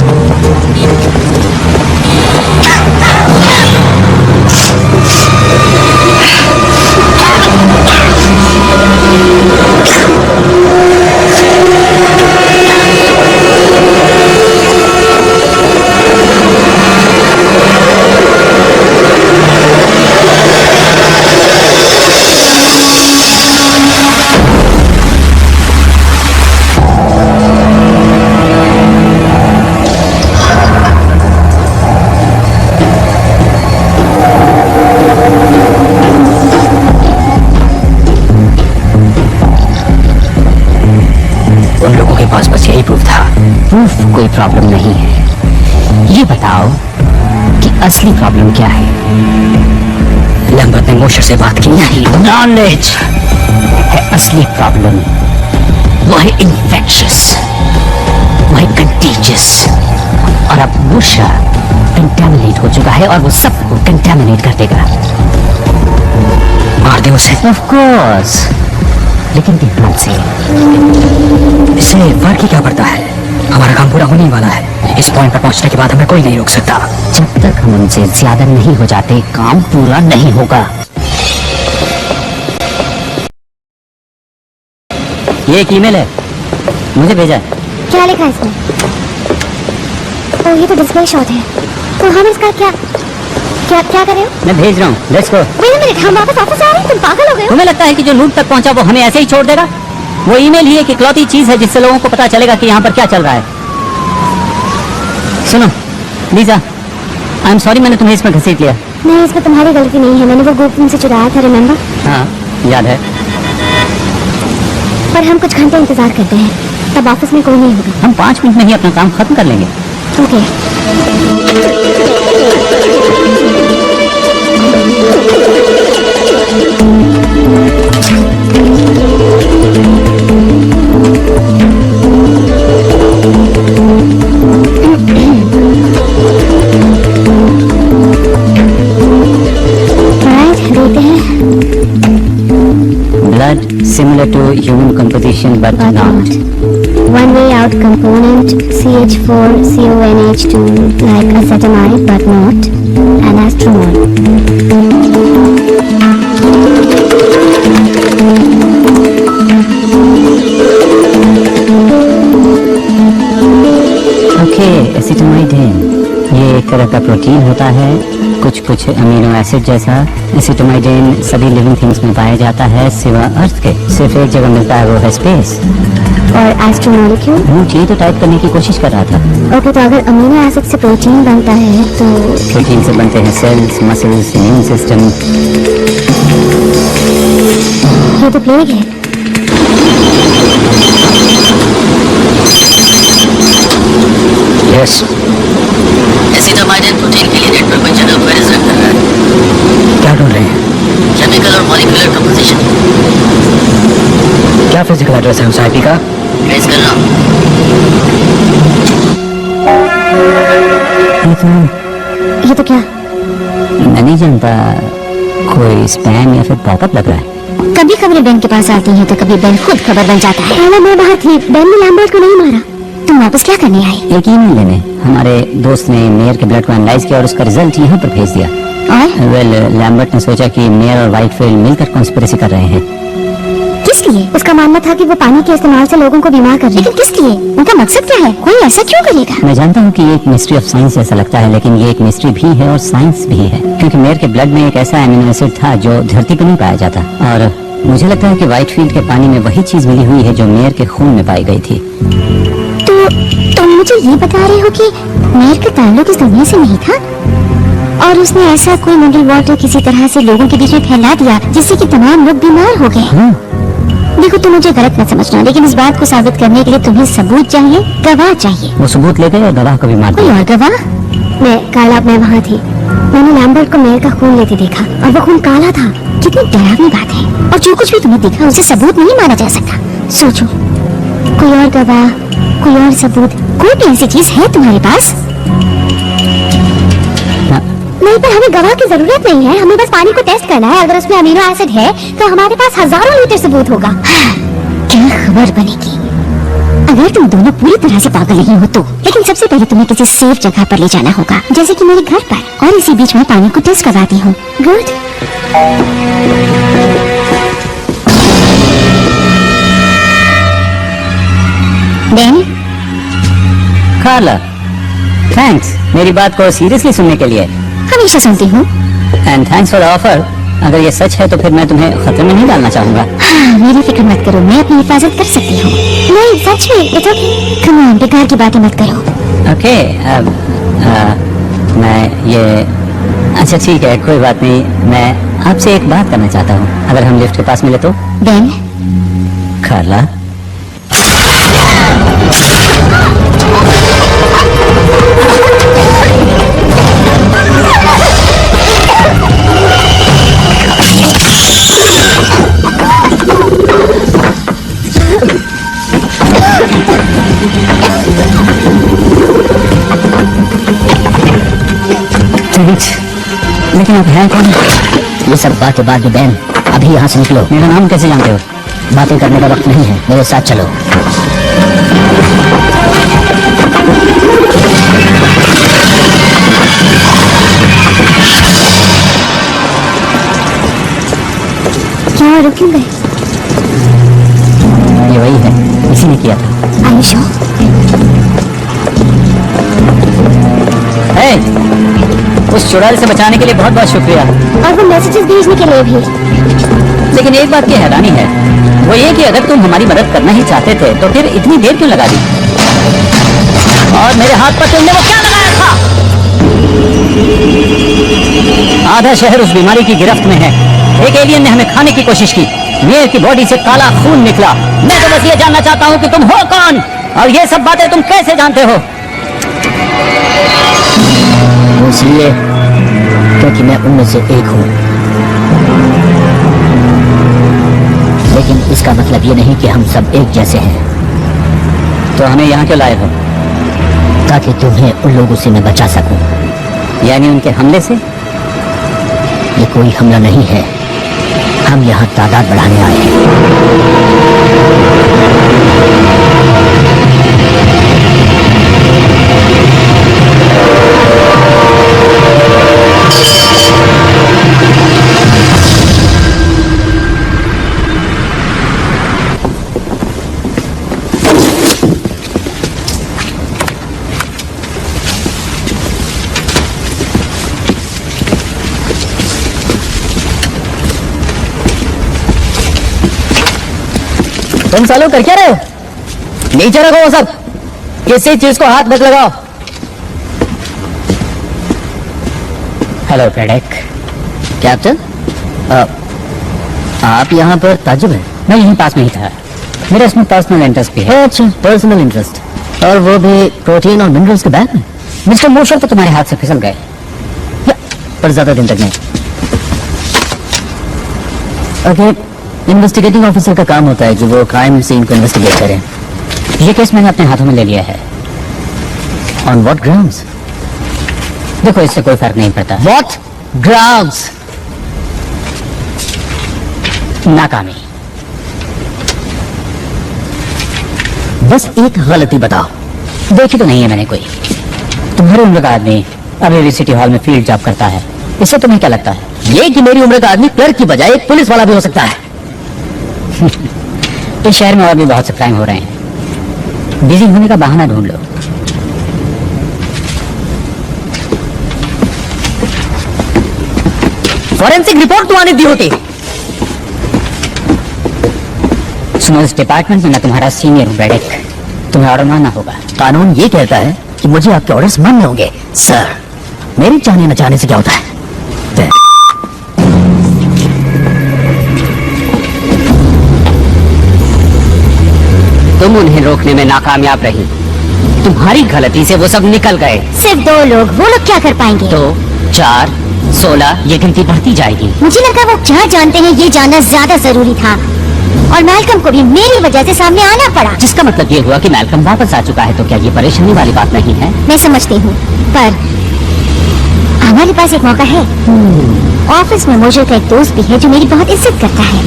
उन लोगों के पास बस यही प्रूफ था। प्रूफ कोई प्रॉब्लम नहीं है। ये बताओ कि असली प्रॉब्लम क्या है? लैम्बर्ट ने मोशर से बात की। नहीं, नॉलेज है असली प्रॉब्लम। वो है इन्फेक्शियस, वो है कंटीजियस। और अब मोशा कंटेमिनेट हो चुका है और वो सबको कंटेमिनेट कर देगा। मार दे उसे। ऑफ कोर्स, लेकिन ध्यान से। इससे फर्क ही क्या पड़ता है? हमारा काम पूरा होने ही वाला है। इस पॉइंट पर पहुंचने के बाद हमें कोई नहीं रोक सकता। जब तक हम उनसे ज्यादा नहीं हो जाते, काम पूरा नहीं होगा। ये एक ईमेल है, मुझे भेजा है। क्या लिखा है इसमें? ओ, ये तो डिस्प्ले शॉट है। तो हम इसका क्या क्या क्या कर रहे हो? मैं भेज रहा हूँ, let's go. Wait a minute, हम वापस ऑफिस आ रहे हैं? तुम पागल हो गए हो? तुम्हें लगता है कि जो लूट तक पहुंचा वो हमें ऐसे ही छोड़ देगा? वो ईमेल ही एक इकलौती चीज है जिससे लोगों को पता चलेगा कि यहाँ पर क्या चल रहा है। सुनो लीजा, आई एम सॉरी मैंने तुम्हें इसमें घसीट लिया। नहीं, इसमें तुम्हारी गलती नहीं है। मैंने वो गोप तुमसे चुराया था, रिमेम्बर? हाँ याद है। पर हम कुछ घंटे इंतजार करते हैं, तब ऑफिस में कोई नहीं होगा। हम 5 मिनट में ही अपना काम खत्म कर लेंगे। Okay. Blood similar to human composition but not. One way out component CH4CONH2 like acetamide but not anastromol. Okay, acetamidine ये एक तरह का प्रोटीन होता है, कुछ अमीनो एसिड जैसा। एसिटामाइडिन सभी लिविंग थिंग्स में पाया जाता है सिवा अर्थ के। सिर्फ एक जगह मिलता है, वो है स्पेस। और एस्ट्रोमोलिक्यूल? मुझे तो टाइप करने की कोशिश कर रहा था। ओके, तो अगर अमीनो एसिड से प्रोटीन बनता है तो प्रोटीन से बनते हैं सेल्स, मसल्स, इम्यून सिस्टम। ये तो प्लेग है। यस। एसिटामाइडिन प्रोटीन के लिए नेटवर्क में जनरल क्वेरीज रन कर रहा है। क्या ढूंढ रहे हैं? केमिकल और मॉलिक्यूलर कंपोजिशन क्या फिजिकल एड्रेस है उस आईपी का? ट्रेस कर रहा हूँ। ये तो क्या? मैं नहीं जानता, कोई स्पैम या फिर पॉपअप लग रहा है। कभी खबरें बेन के पास आती हैं तो कभी बेन खुद खबर बन जाता है। पहले मैं बाहर थी, बेन ने लैम्बर्ट को नहीं मारा। तुम वापस क्या करने आए? एक ईमेल लेने। हमारे दोस्त ने मेयर के ब्लड को एनालाइज किया और उसका रिजल्ट यहाँ पर भेज दिया। और वेल, लैम्बर्ट ने सोचा कि मेयर और व्हाइटफील्ड मिलकर कॉन्स्पिरेसी कर रहे हैं। किस लिए? उसका मानना था कि वो पानी के इस्तेमाल से लोगों को बीमार कर रहे हैं। लेकिन किस लिए? उनका मकसद क्या है? कोई ऐसा क्यों करेगा? मैं जानता हूँ कि ये एक मिस्ट्री ऑफ साइंस जैसा लगता है, लेकिन ये एक मिस्ट्री भी है और साइंस भी है, क्योंकि मेयर के ब्लड में एक ऐसा एमिनो एसिड था जो धरती पर नहीं पाया जाता। और मुझे लगता है कि व्हाइटफील्ड के पानी में वही चीज मिली हुई है जो मेयर के खून में पाई गई थी। तो तुम मुझे ये बता रहे हो कि मेयर का ताल्लुक इस दुनिया से नहीं था और उसने ऐसा कोई मिनरल वाटर किसी तरह से लोगों के बीच में फैला दिया जिससे कि तमाम लोग बीमार हो गए? हाँ, देखो तुम मुझे गलत मत समझना, लेकिन इस बात को साबित करने के लिए तुम्हें सबूत चाहिए, गवाह चाहिए। वो सबूत ले गए और गवाह को भी मार कोई दिया। और गवाह? मैं वहाँ थी। मैंने लैम्बर्ट को मेयर का खून लेते देखा और वो खून काला था। कितनी डरावनी बात है। और जो कुछ भी तुमने देखा उसे सबूत नहीं माना जा सकता। सोचो, कोई और गवाह, कोई और सबूत, कोई भी ऐसी चीज है तुम्हारे पास? नहीं, पर हमें गवाह की जरूरत नहीं है। हमें बस पानी को टेस्ट करना है। अगर उसमें अमीनो एसिड है तो हमारे पास हजारों लीटर सबूत होगा। क्या खबर बनेगी अगर तुम दोनों पूरी तरह से पागल नहीं हो तो। लेकिन सबसे पहले तुम्हें किसी सेफ जगह पर ले जाना होगा, जैसे कि मेरे घर पर, और इसी बीच में पानी को टेस्ट करवाती हूँ। गुड। बेन, कार्ला, थैंक्स मेरी बात को सीरियसली सुनने के लिए। हमेशा सुनती हूँ। And thanks for the offer. अगर ये सच है तो फिर मैं तुम्हें खतरे में नहीं डालना चाहूंगा। हाँ, मेरी फिक्र मत करो, मैं अपनी हिफाजत कर सकती हूँ। नहीं, सच में, इट्स ओके। कम ऑन, बेकार की बातें मत करो। ओके, अब मैं ये, अच्छा ठीक है, कोई बात नहीं। मैं आपसे एक बात करना चाहता हूँ, अगर हम लिफ्ट के पास मिले तो। बेन, कार्ला, लेकिन आप हैं कौन? ये सब बात के बाद बेन, अभी यहाँ से निकलो। मेरा नाम कैसे जानते हो? बातें करने का वक्त नहीं है, मेरे साथ चलो। क्या रुक क्यों गए? ये वही है, इसी ने किया था। Are you sure? Hey, उस चुड़ैल से बचाने के लिए बहुत बहुत शुक्रिया। और वो मैसेजेस भेजने के लिए भी। लेकिन एक बात की हैरानी है, वो ये कि अगर तुम हमारी मदद करना ही चाहते थे तो फिर इतनी देर क्यों लगा दी? और मेरे हाथ पर तुमने वो क्या लगाया था? आधा शहर उस बीमारी की गिरफ्त में है। एक एलियन ने हमें खाने की कोशिश की। मेयर की बॉडी से काला खून निकला। मैं तो बस ये जानना चाहता हूँ कि तुम हो कौन और ये सब बातें तुम कैसे जानते हो? इसलिए क्योंकि मैं उनमें से एक हूँ। लेकिन इसका मतलब ये नहीं कि हम सब एक जैसे हैं। तो हमें यहाँ क्यों लाए हो? ताकि तुम्हें उन लोगों से मैं बचा सकूं। यानी उनके हमले से? ये कोई हमला नहीं है, हम यहाँ तादाद बढ़ाने आए हैं। तुम सालों कर क्या रहे हो? नीचे रखो वो सब, किसी चीज को हाथ मत लगाओ। हेलो ब्रैडेक। कैप्टन, आप यहाँ पर ताजुब हैं? मैं यहीं पास में ही था, मेरा इसमें पर्सनल इंटरेस्ट भी है। अच्छा, पर्सनल इंटरेस्ट, और वो भी प्रोटीन और मिनरल्स के बैग में। मिस्टर मोशर तो तुम्हारे हाथ से फिसल गए, पर ज्यादा दिन तक नहीं। ओके, इन्वेस्टिगेटिंग ऑफिसर का काम होता है कि वो क्राइम सीन को इन्वेस्टिगेट करें। ये केस मैंने अपने हाथों में ले लिया है। On what grounds? देखो, इससे कोई फर्क नहीं पड़ता। What grounds? नाकामी। बस एक गलती बताओ। देखी तो नहीं है मैंने कोई। तुम्हारी उम्र का आदमी अभी भी सिटी हॉल में फील्ड जॉब करता है, इससे तुम्हें क्या लगता है? ये कि मेरी उम्र का आदमी क्लर्क की बजाय एक पुलिस वाला भी हो सकता है। इस शहर में और भी बहुत से क्राइम हो रहे हैं, बिजी होने का बहाना ढूंढ लो। फॉरेंसिक रिपोर्ट तो आने दी होती। सुनो, इस डिपार्टमेंट में मैं तुम्हारा सीनियर हूँ ब्रैडेक, तुम्हें ऑर्डर मानना होगा। कानून ये कहता है कि मुझे आपके ऑर्डर्स मानने होंगे। सर, मेरी चाहने न चाहने से क्या होता है? तुम उन्हें रोकने में नाकामयाब रही। तुम्हारी गलती से वो सब निकल गए। सिर्फ 2 लोग, वो लोग क्या कर पाएंगे? 2, 4, 16 ये गिनती बढ़ती जाएगी। मुझे लगा वो क्या जानते हैं ये जानना ज्यादा जरूरी था, और मैल्कम को भी मेरी वजह से सामने आना पड़ा। जिसका मतलब ये हुआ कि मैल्कम वापस आ चुका है, तो क्या ये परेशानी वाली बात नहीं है? मैं समझती हूँ, पर हमारे पास एक मौका है। ऑफिस में मोजो का एक दोस्त भी है जो मेरी बहुत इज्जत करता है,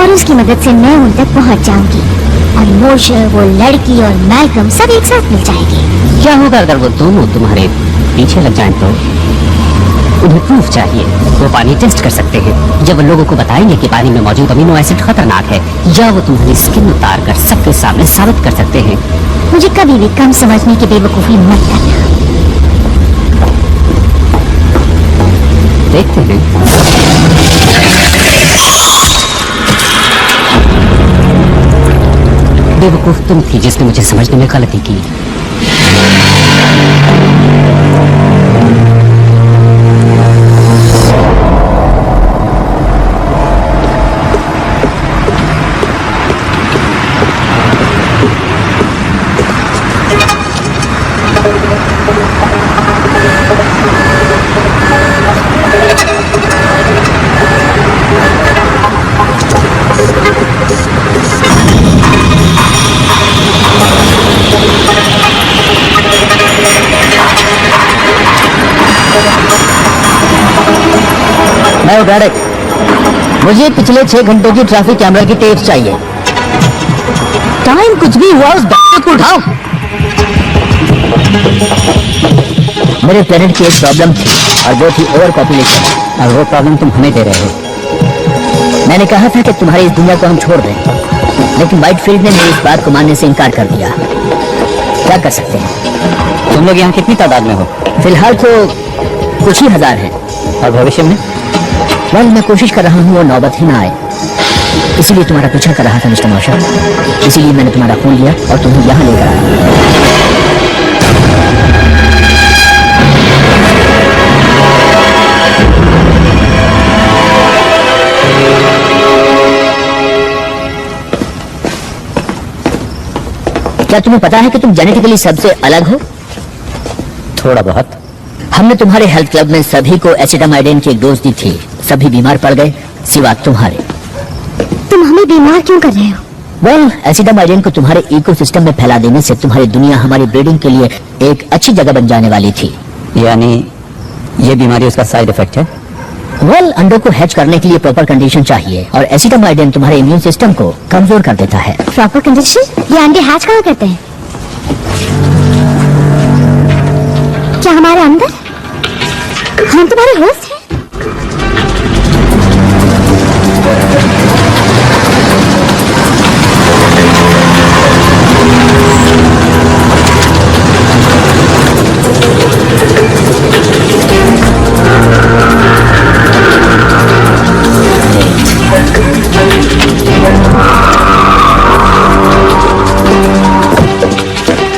और उसकी मदद से मैं उन तक पहुँच जाऊंगी, और मोजो, वो लड़की और मैल्कम सब एक साथ मिल जाएंगे। क्या होगा अगर वो दोनों तुम्हारे पीछे लग जाएं तो? उन्हें प्रूफ चाहिए। वो पानी टेस्ट कर सकते हैं। जब वो लोगों को बताएंगे कि पानी में मौजूद अमीनो एसिड खतरनाक है, या वो तुम्हारी स्किन उतार कर सबके सामने साबित कर सकते हैं। मुझे कभी भी कम समझने की बेवकूफी मत करना। देखते हैं। बेवकूफ तुम थी जिसने मुझे समझने में गलती की। डायरेक्ट मुझे पिछले 6 घंटों की ट्रैफिक कैमरा की टेप चाहिए। टाइम कुछ भी हुआ उस बैग को उठाओ। मेरे प्लेनेट की एक प्रॉब्लम थी और वो थी ओवर पॉपुलेशन, और वो प्रॉब्लम तुम हमें दे रहे हो। मैंने कहा था कि तुम्हारी इस दुनिया को हम छोड़ दें, लेकिन व्हाइटफील्ड ने मेरी इस बात को मानने से इनकार कर दिया। क्या कर सकते हैं? तुम लोग यहाँ कितनी तादाद में हो? फिलहाल तो कुछ ही हजार हैं। और भविष्य में? मैं कोशिश कर रहा हूँ वो नौबत ही ना आए, इसीलिए तुम्हारा पीछा कर रहा था मिस्टर मौशा। इसीलिए मैंने तुम्हारा फोन लिया और तुम्हें यहाँ लेकर आया। क्या तुम्हें पता है कि तुम जेनेटिकली सबसे अलग हो? थोड़ा बहुत। हमने तुम्हारे हेल्थ क्लब में सभी को एसिटामाइडिन की एक डोज दी थी। सभी बीमार पड़ गए सिवा तुम्हारे। तुम हमें बीमार क्यों कर रहे हो? वेल, एसिटामाइडिन को तुम्हारे इकोसिस्टम में फैला देने से तुम्हारी दुनिया हमारी ब्रीडिंग के लिए एक अच्छी जगह बन जाने वाली थी। यानी ये बीमारी उसका साइड इफेक्ट है? वेल, अंडों को हैच करने के लिए प्रॉपर कंडीशन चाहिए, और एसिटामाइडिन तुम्हारे इम्यून सिस्टम को कमजोर कर देता है। Proper condition? ये अंडे हैच कहाँ करते हैं? क्या हमारे अंदर? हम तुम्हारे होस्ट हैं?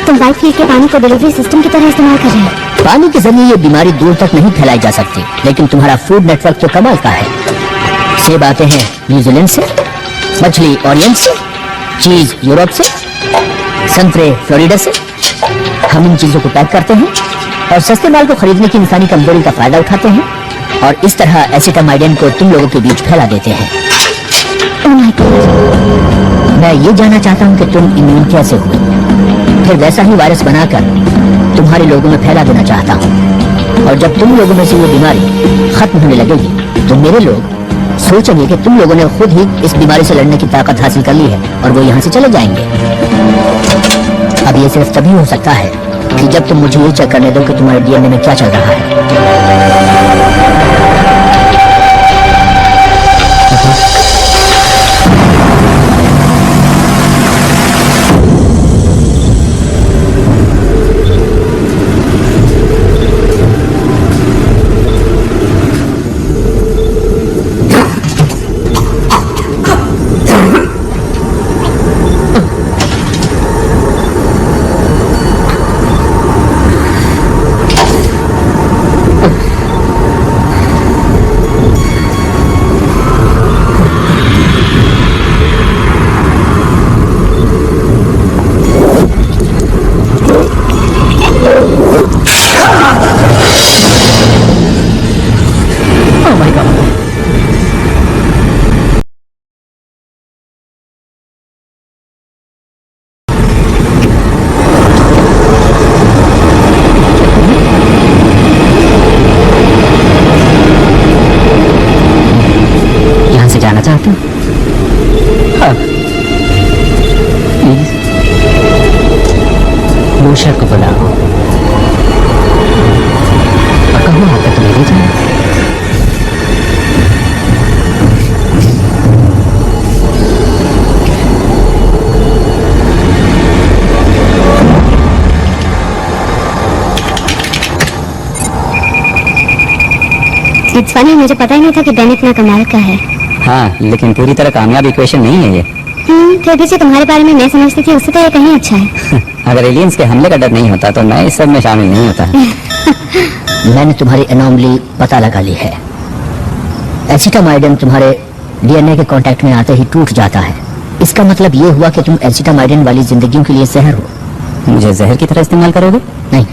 तुम व्हाइटफील्ड के पानी को डिलीवरी सिस्टम की तरह इस्तेमाल कर रहे हैं। पानी के जरिए ये बीमारी दूर तक नहीं फैलाई जा सकती, लेकिन तुम्हारा फूड नेटवर्क तो कमाल का है। सेब आते हैं न्यूजीलैंड से, मछली ओरिएंट से, चीज यूरोप से, संतरे फ्लोरिडा से। हम इन चीजों को पैक करते हैं और सस्ते माल को खरीदने की इंसानी कमजोरी का फायदा उठाते हैं, और इस तरह एसिटामाइडिन को तुम लोगों के बीच फैला देते हैं। Oh my God। मैं ये जानना चाहता हूँ कि तुम इम्यून कैसे हुई, फिर वैसा ही वायरस बनाकर तुम्हारे लोगों में फैला देना चाहता हूँ। और जब तुम लोगों में से ये बीमारी खत्म होने लगेगी तो मेरे लोग सोचेंगे कि तुम लोगों ने खुद ही इस बीमारी से लड़ने की ताकत हासिल कर ली है, और वो यहाँ से चले जाएंगे। अब ये सिर्फ तभी हो सकता है कि जब तुम मुझे ये चेक करने दो कि तुम्हारे डीएनए में क्या चल रहा है। Oh my God. यहाँ से जाना चाहते हो? हाँ। प्लीज मोशर को बुलाओ और कहो आकर तुम्हें ले जाए। इट्स फनी, मुझे पता ही नहीं था कि बेन इतना कमाल का है। हाँ, लेकिन पूरी तरह कामयाब इक्वेशन नहीं है ये। फिर भी जो तुम्हारे बारे में मैं समझती थी उससे तो ये कहीं अच्छा है। अगर एलियंस के हमले का डर नहीं होता तो मैं इस सब में शामिल नहीं होता। मैंने तुम्हारी एनॉमली पता लगा ली है। एसिटामाइडिन तुम्हारे डीएनए के कांटेक्ट में आते ही टूट जाता है। इसका मतलब ये हुआ कि तुम एसिटामाइडिन वाली जिंदगियों के लिए जहर हो। मुझे जहर की तरह इस्तेमाल करोगे? नहीं,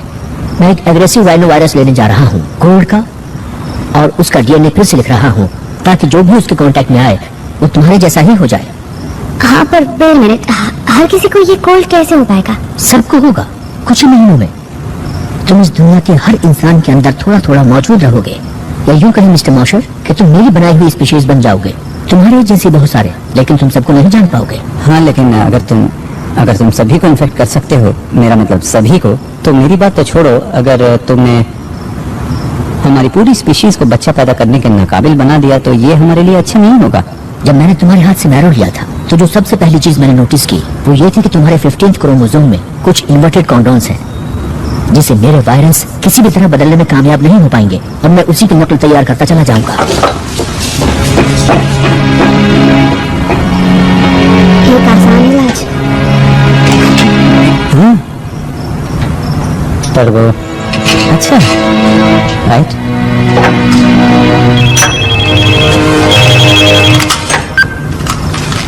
मैं एक एग्रेसिव राइनो वायरस लेने जा रहा हूँ, गोल्ड का, और उसका डीएनए फिर से लिख रहा हूँ ताकि जो भी उसके कांटेक्ट में आए वो तुम्हारे जैसा ही हो जाए। हाँ, पर वेट मिनट, हर किसी को ये कोल्ड कैसे हो पाएगा? सबको होगा कुछ ही महीनों में। तुम इस दुनिया के हर इंसान के अंदर थोड़ा थोड़ा मौजूद रहोगे, या यूं कहें मिस्टर मॉशर कि तुम मेरी बनाई हुई स्पीशीज बन जाओगे। तुम्हारे जैसे बहुत सारे, लेकिन तुम सबको नहीं जान पाओगे। हाँ, लेकिन अगर तुम सभी को इन्फेक्ट कर सकते हो, मेरा मतलब सभी को, तो मेरी बात तो छोड़ो, अगर तुमने हमारी पूरी स्पीशीज को बच्चा पैदा करने के नाकाबिल बना दिया तो ये हमारे लिए अच्छा नहीं होगा। जब मैंने तुम्हारे हाथ से मैरो लिया था तो जो सबसे पहली चीज मैंने नोटिस की वो ये थी कि तुम्हारे 15th क्रोमोसोम में कुछ इन्वर्टेड कॉन्डोन्स हैं, जिसे मेरे वायरस किसी भी तरह बदलने में कामयाब नहीं हो पाएंगे, और मैं उसी की नकल तैयार करता चला जाऊंगा। एक आसान इलाज। पर वो अच्छा, राइट?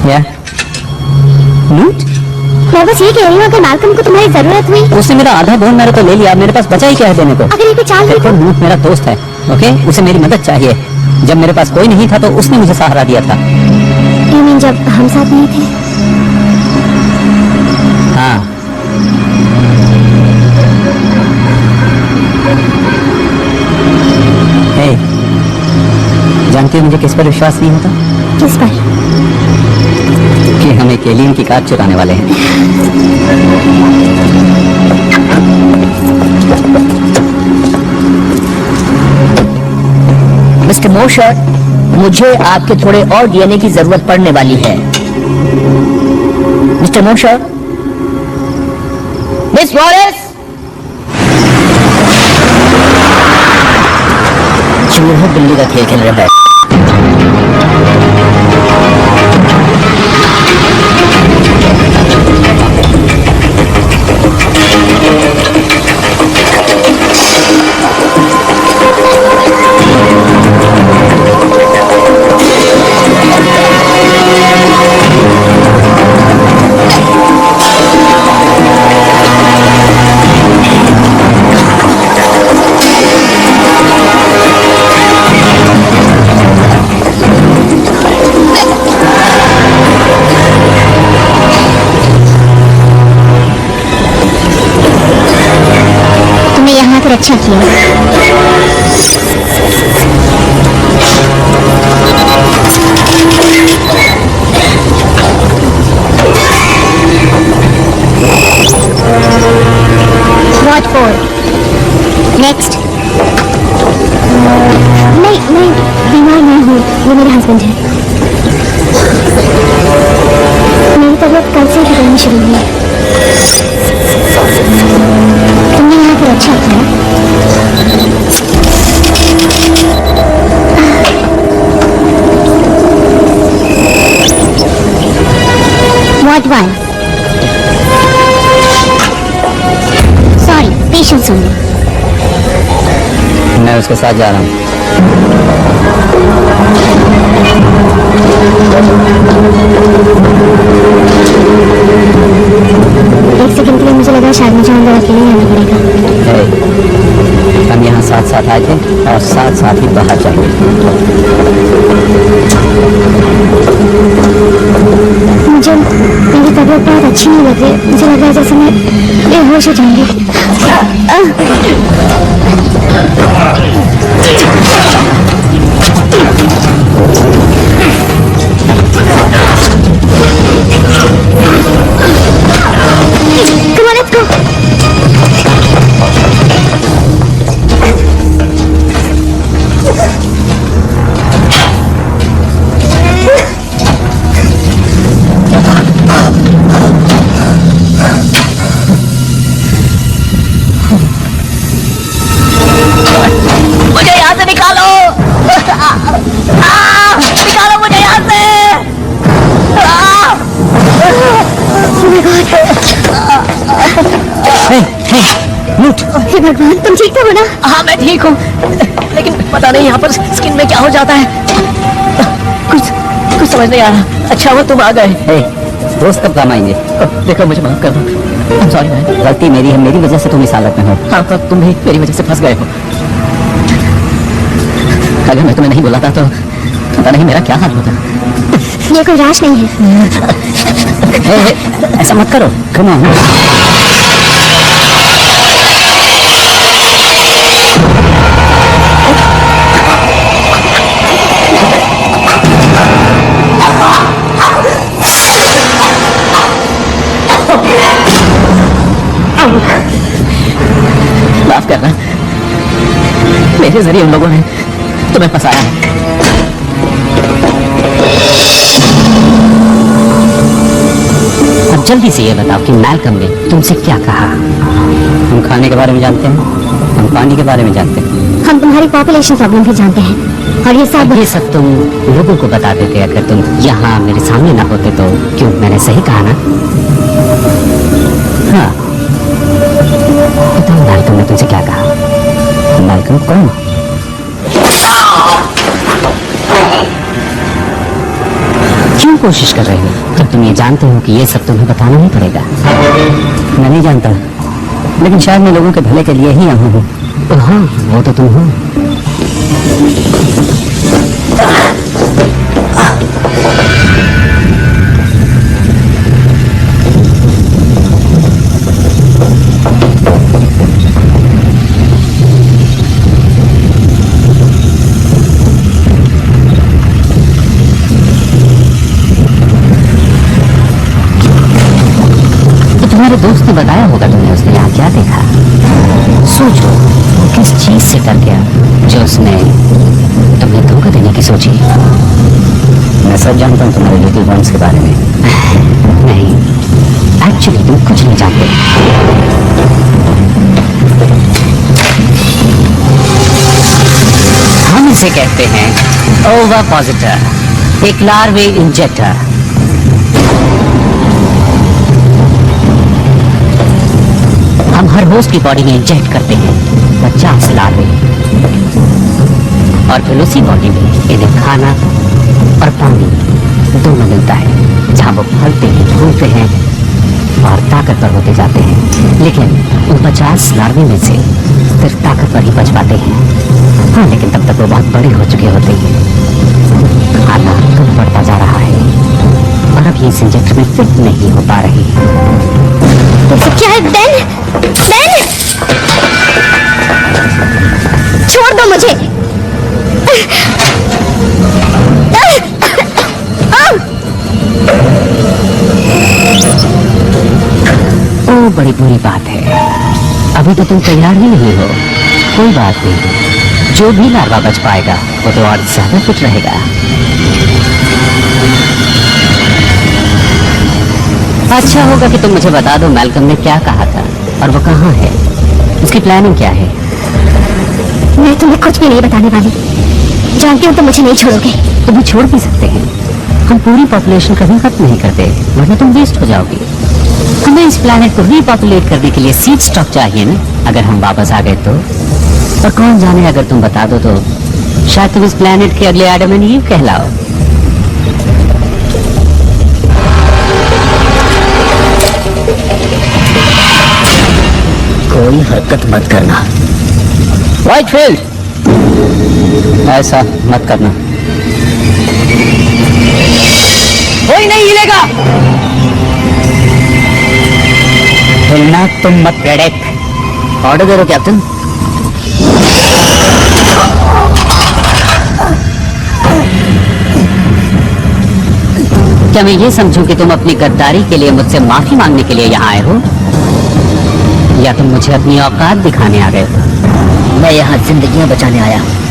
या लूट? मैं बस ये कह रही हूँ, अगर मालकम को तुम्हारी जरूरत हुई, उसने मेरा आधा बोन मैंने तो ले लिया, मेरे पास बचा ही क्या है देने को? अगर ये कोई चाल देखो, लूट मेरा दोस्त है, ओके? उसे मेरी मदद चाहिए। जब मेरे पास कोई नहीं था तो उसने मुझे सहारा दिया था। You mean जब हम साथ नहीं थे? हाँ। हे, जानती हो मुझे किस पर विश्वास नहीं होता? किस पर? कि हम एक एलियन की कार चुराने वाले हैं। मिस्टर मोशर, मुझे आपके थोड़े और डीएनए की जरूरत पड़ने वाली है। मिस्टर मोशर, मिस वॉलेस, चूहा बिल्ली का खेल खेल रहा है। अच्छा किया। What for? Next. नहीं बीमार नहीं हूँ, वो मेरे हस्बैंड है। मेरी तबीयत कल से ही बिगड़नी शुरू हुई है। तुमने यहाँ पर अच्छा किया। What one? Sorry, patience only. मैं उसके साथ जा रहा हूँ। एक सेकंड के लिए मुझे लगा शायद मुझे अंदर अकेले रहना पड़ेगा। Hey. साथ आए थे और साथ साथ ही बाहर जाएंगे। मुझे मेरी तबीयत बहुत अच्छी नहीं लग रही। मुझे लग रहा है जैसे मैं बेहोश हो जाऊंगी। Come on, let's go. मुझे यहाँ से निकालो। निकालो मुझे यहाँ से। हे भगवान, तुम ठीक तो हो ना? हाँ मैं ठीक हूँ, लेकिन पता नहीं यहाँ पर स्किन में क्या हो जाता है। कुछ समझ नहीं आ रहा। अच्छा वो तुम आ गए। दोस्त कब काम आएंगे? देखो मुझे माफ कर दो। Sorry man. गलती मेरी है, मेरी वजह से तुम इस हालत में हो। हाँ पर तुम भी मेरी वजह से फंस गए हो। अगर मैं तुम्हें नहीं बुलाता तो पता नहीं मेरा क्या हाल होता। ये कोई राश नहीं है। ऐसा मत करो। Come on. माफ करना, मेरे जरिए उन लोगों ने तुम्हें फंसाया है। अब जल्दी से ये बताओ कि मैल्कम ने तुमसे क्या कहा? हम खाने के बारे में जानते हैं, हम पानी के बारे में जानते हैं, हम तुम्हारी पॉपुलेशन प्रॉब्लम भी जानते हैं, और ये सब तुम लोगों को बता देते। अगर तुम यहाँ मेरे सामने ना होते तो। क्यों, मैंने सही कहा ना? हाँ बताओ, मैल्कम ने तुमसे क्या कहा? मैल्कम कौन? क्यों कोशिश कर रहे हो जब तुम ये जानते हो कि ये सब तुम्हें बताना नहीं पड़ेगा? मैं नहीं जानता, लेकिन शायद मैं लोगों के भले के लिए ही यहाँ हूँ। हाँ वो तो तुम हो। तुम्हारे दोस्त ने बताया होगा तुम्हें उसने यहाँ क्या देखा। सोचो वो किस चीज से डर गया जो उसने तुम्हें धोखा देने की सोची। मैं सब जानता हूँ तुम्हारे लिटिल वंस के बारे में। नहीं, एक्चुअली तुम कुछ नहीं जानते। हम इसे कहते हैं ओविपोसिटर, एक लार्वे इंजेक्टर। हम हर होस्ट की बॉडी में इंजेक्ट करते हैं 50 लार्वे, और फिर उसी बॉडी में इन्हें खाना और पानी दोनों मिलता है, जहाँ वो फलते हैं, फूलते हैं और ताकतवर होते जाते हैं। लेकिन उन 50 लार्वे में से सिर्फ ताकतवर ही बच पाते हैं। हाँ, लेकिन तब तक वो बहुत बड़े हो चुके होते हैं। खाना कम बढ़ता जा रहा है और अब ये इस इंजेक्टर में फिट नहीं हो पा रही। क्या है? बेन, बेन, छोड़ दो मुझे। ओ बड़ी बुरी बात है, अभी तो तुम तैयार ही नहीं हो। कोई बात नहीं, जो भी लार्वा बच पाएगा वो तो और ज्यादा फिट रहेगा। अच्छा होगा कि तुम मुझे बता दो मैल्कम ने क्या कहा था और वो कहाँ है, उसकी प्लानिंग क्या है। मैं तुम्हें कुछ भी नहीं बताने वाली। जानती हूँ तुम मुझे नहीं छोड़ोगे। तुम भी छोड़ भी सकते हैं, हम पूरी पॉपुलेशन कभी खत्म नहीं करते, वरना तुम वेस्ट हो जाओगी। हमें इस प्लैनेट को रीपॉपुलेट करने के लिए सीड स्टॉक चाहिए ना, अगर हम वापस आ गए तो। और कौन जाने, अगर तुम बता दो तो शायद तुम इस प्लैनेट के अगले एडम एंड ईव कहलाओ। कोई हरकत मत करना। व्हाइटफील्ड, ऐसा मत करना, कोई नहीं हिलेगा। हिलना तुम मत प्रेडिक्ट। ऑर्डर दे रहे हो कैप्टन? क्या मैं ये समझूं कि तुम अपनी गद्दारी के लिए मुझसे माफी मांगने के लिए यहाँ आए हो, या तुम मुझे अपनी औकात दिखाने आ गए हो? मैं यहाँ जिंदगियां बचाने आया हूँ।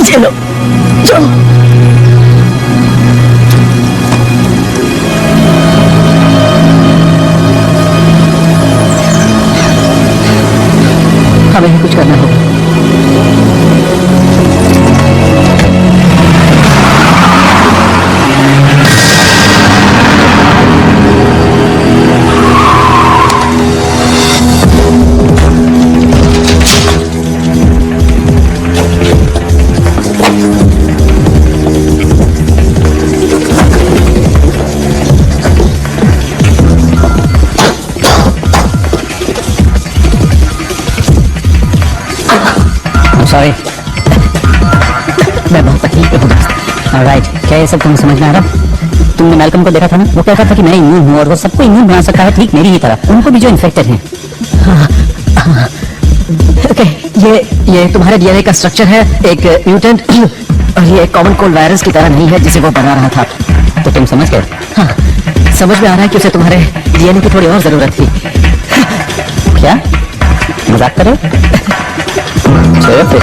चलो चलो। हमें ही कुछ करना होगा। सॉरी, मैं बहुत तकलीफ में हूँ। राइट, क्या ये सब तुम्हें समझ में आ रहा? तुमने मैल्कम को देखा था ना, वो कहता था कि मैं इम्यून हूँ और वो सबको इम्यून बना सकता है, ठीक मेरी ही तरह, उनको भी जो इन्फेक्टेड हैं। ओके, ये तुम्हारे डीएनए का स्ट्रक्चर है, एक म्यूटेंट, और ये एक कॉमन कोल्ड वायरस की तरह नहीं है जिसे वो बना रहा था। तो तुम समझ गए? हाँ, समझ में आ रहा है कि उसे तुम्हारे डीएनए की थोड़ी और जरूरत थी। क्या मजाक कर रहे हो? चलो फिर।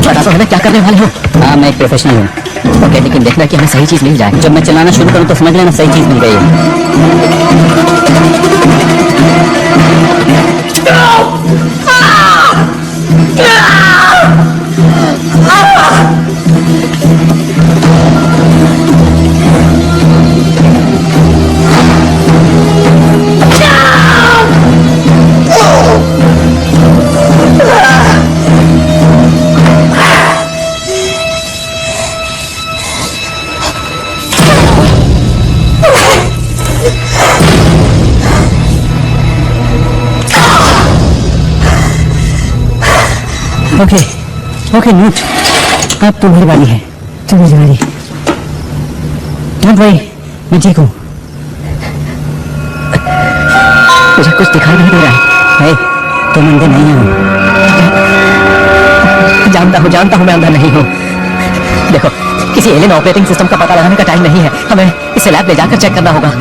बता दो हमें क्या करने वाले हो? हाँ, मैं एक प्रोफेशनल हूँ। ओके, लेकिन देखना कि हमें सही चीज मिल जाए। जब मैं चलाना शुरू करूँ तो समझ लेना सही चीज मिल गई है। ओके ओके न्यूट, अब तुम्हारी बारी है। तुम्हारी बारी। डोंट वरी, मैं ठीक हूँ। मुझे कुछ दिखाई नहीं दे रहा है। तुम अंधे नहीं हो। जानता हूँ मैं अंधा नहीं हूँ। देखो, किसी एलियन ऑपरेटिंग सिस्टम का पता लगाने का टाइम नहीं है, हमें इसे लैब ले जाकर चेक करना होगा।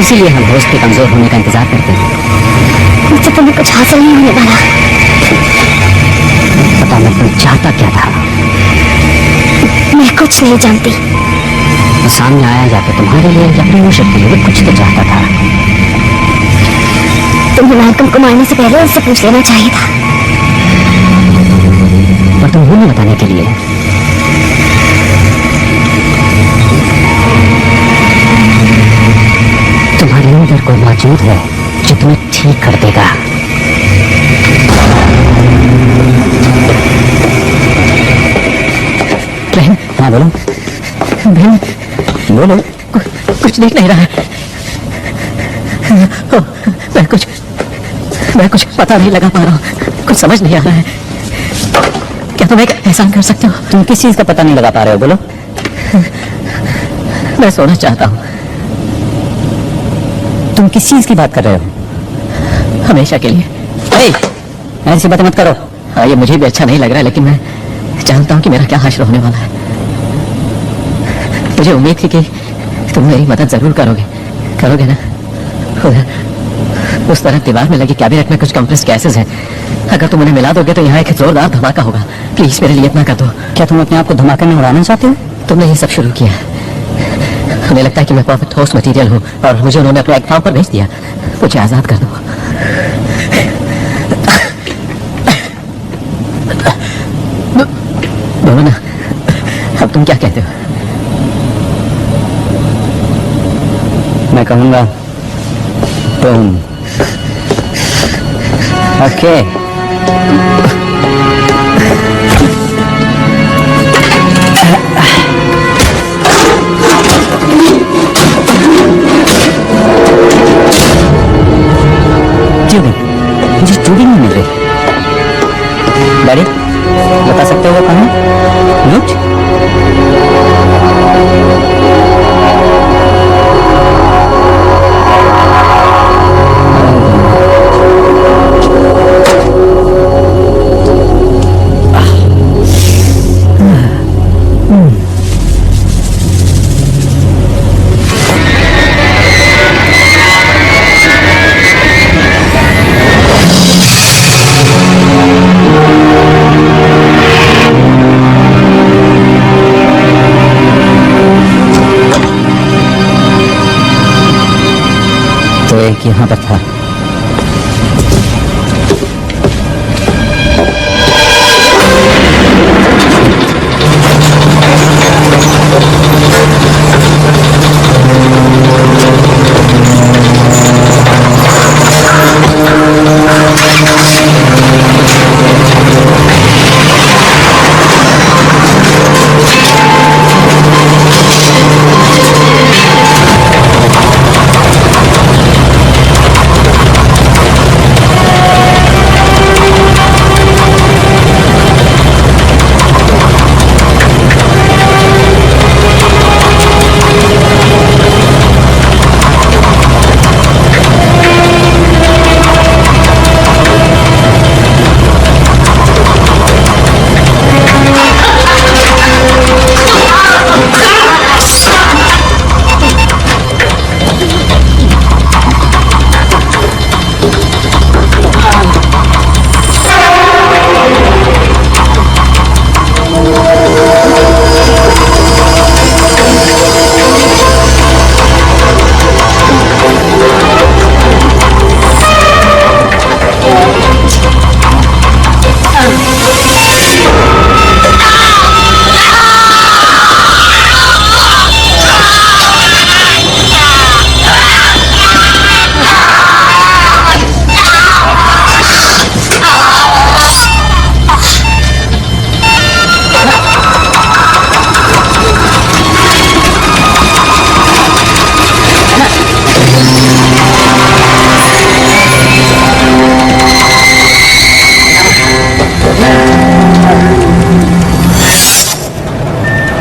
इसीलिए हम होस्ट के कमजोर होने का इंतजार करते हैं। मुझसे तुम्हें कुछ हासिल नहीं होने वाला। पता मैं तुम चाहता क्या था? मैं कुछ नहीं जानती। वो सामने आया या तो तुम्हारे लिए या प्रमोशन के लिए, कुछ तो चाहता था। तुम्हें मैल्कम को मारने से पहले उससे पूछ लेना चाहिए था। पर तुम वो नहीं बताने के लिए। तुम्हारे अंदर कोई मौजूद है जो तुम्हें ठीक कर देगा। बहन, हाँ बोलो। बहन बोलो। कुछ देख नहीं रहा है। मैं कुछ पता नहीं लगा पा रहा हूँ, कुछ समझ नहीं आ रहा है। क्या तुम एक एहसान कर सकते हो? तुम किस चीज का पता नहीं लगा पा रहे हो? बोलो। मैं सोना चाहता हूँ। तुम किस चीज की बात कर रहे हो? हमेशा के लिए। ऐसी बातें मत करो। हाँ, ये मुझे भी अच्छा नहीं लग रहा है, लेकिन मैं जानता हूँ कि मेरा क्या हाशर होने वाला है। मुझे उम्मीद थी कि तुम मेरी मदद जरूर करोगे ना? उस तरफ दीवार में लगी कैबिनेट में कुछ कंप्रेस गैसेस हैं। अगर तुम उन्हें मिला दोगे तो यहाँ एक जोरदार धमाका होगा। प्लीज मेरे लिए इतना कर दो। क्या तुम अपने आप को धमाके में उड़ाना चाहते हो? तुमने ये सब शुरू किया। हमें लगता है कि मैं परफेक्ट होस्ट मटेरियल हूँ और मुझे उन्होंने अपने एक फॉर्म पर भेज दिया। मुझे आजाद कर दो। बोलो ना, अब तुम क्या कहते हो? मैं कहूँगा तुम। ओके। मुझे चूड़ी नहीं मिल रही। डैडी, बता सकते हो वो कहाँ है? लुट? एक यहाँ पर था।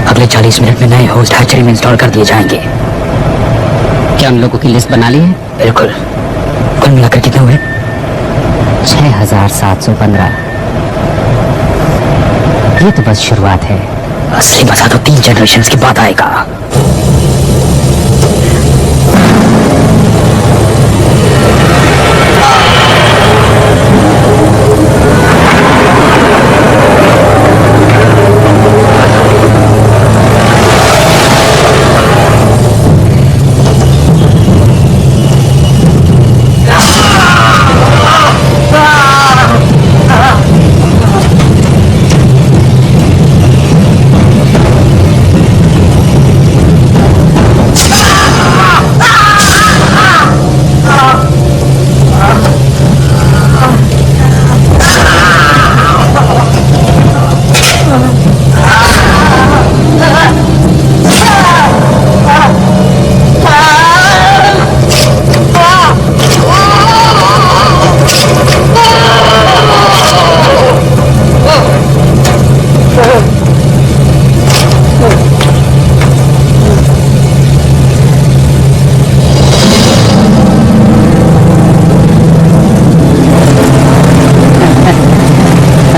अगले 40 मिनट में नए होस्ट हैचरी में इंस्टॉल कर दिए जाएंगे। क्या उन लोगों की लिस्ट बना ली है? बिल्कुल। कुल मिलाकर कितने हुए? 6715। ये तो बस शुरुआत है। असली मजा तो 3 जनरेशंस के बाद आएगा।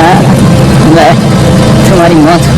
मैं तुम्हारी मौत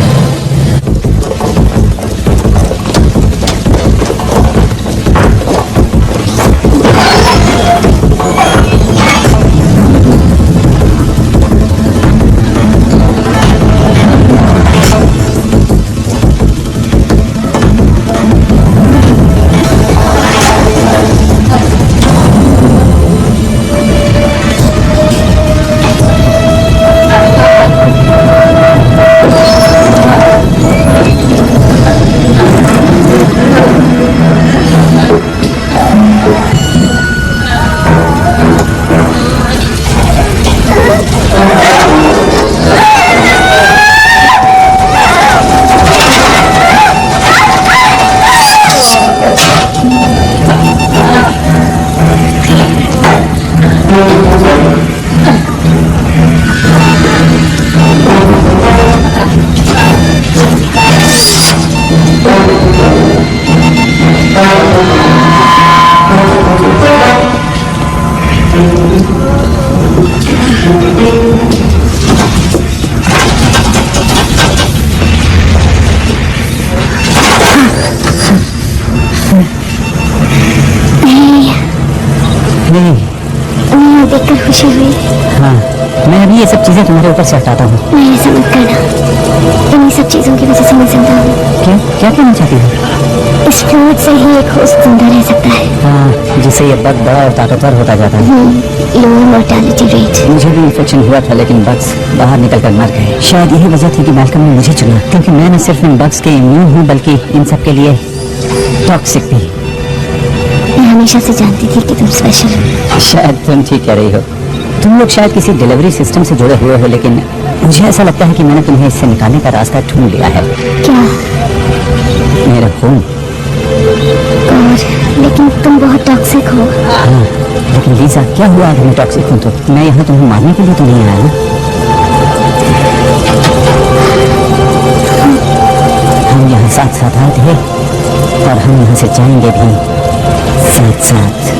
उन्हें देखकर खुशी हुई। हाँ, मैं अभी ये सब चीजें तुम्हारे ऊपर से हटाता हूँ। नहीं, ऐसा मत करना। इन्हीं सब चीजों की वजह से मैं जिंदा हूँ। क्या क्या कहना चाहती हो? इस फ्लूइड से ही एक होस्ट जिंदा रह सकता है। हाँ, जिससे ये बग बड़ा और ताकतवर होता जाता है। Lower mortality rate. मुझे भी इन्फेक्शन हुआ था, लेकिन बग्स बाहर निकलकर मर गए। शायद यही वजह थी कि मैल्कम ने मुझे चुना, क्योंकि मैं न सिर्फ इन बग्स के इम्यून हूँ, बल्कि इन सब के लिए टॉक्सिक भी। मैं हमेशा से जानती थी कि तुम स्पेशल हो। शायद तुम ठीक कह रही हो। तुम लोग शायद किसी डिलीवरी सिस्टम से जुड़े हुए हो, लेकिन मुझे ऐसा लगता है कि मैंने तुम्हें इससे निकालने का रास्ता ढूंढ लिया है। क्या? मेरा खून। और लेकिन तुम बहुत टॉक्सिक हो। हाँ, लेकिन लीजा, क्या हुआ अगर मैं टॉक्सिक हूँ तो? मैं यहाँ तुम्हें मारने के लिए तो नहीं आया ना। हम यहाँ साथ साथ आए थे और हम यहाँ से जाएंगे भी साथ साथ।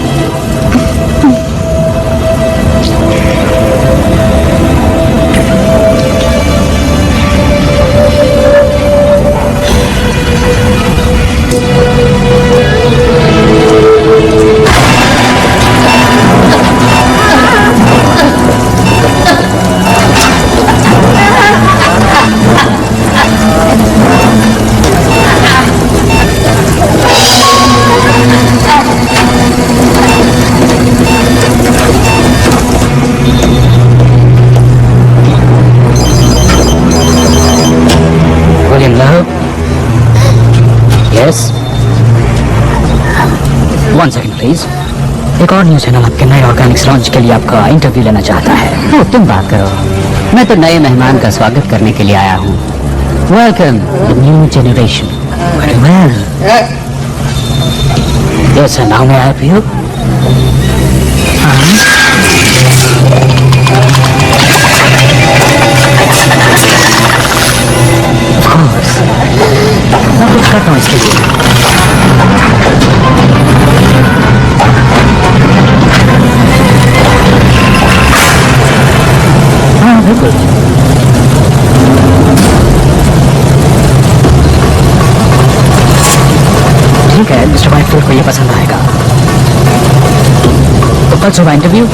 One second please. एक और न्यूज़ चैनल आपके नए ऑर्गेनिक्स लॉन्च के लिए आपका इंटरव्यू लेना चाहता है। ओ, तुम बात करो। मैं तो नए मेहमान का स्वागत करने के लिए आया हूँ। Welcome the new generation. Well, yes, now may I help you? Of course, मैं कुछ करता हूँ इसके लिए। हाँ, बिल्कुल। ठीक है, मिस्टर वाइटफील्ड को ये पसंद आएगा। तो कल सुबह इंटरव्यू।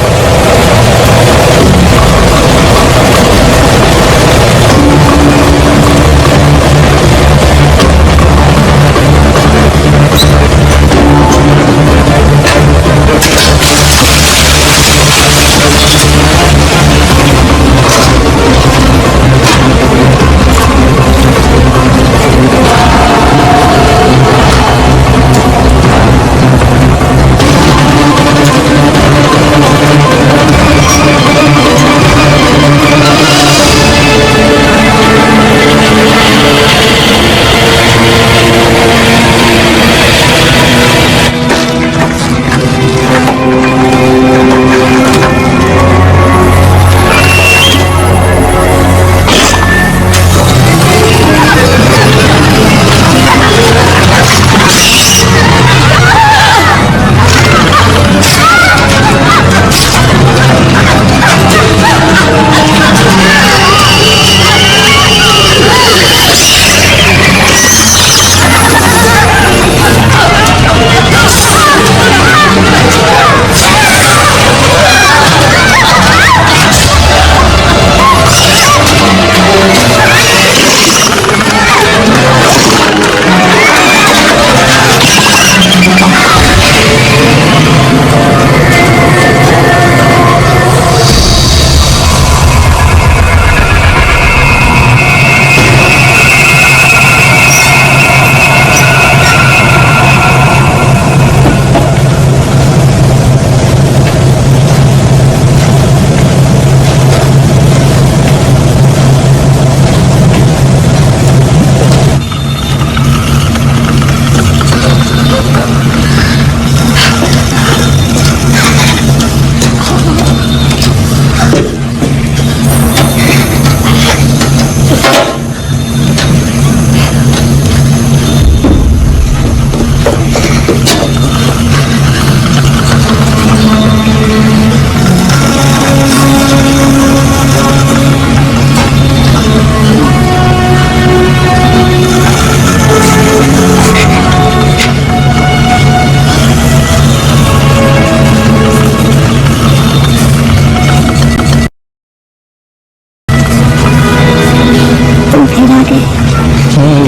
तुम फिर आ गए।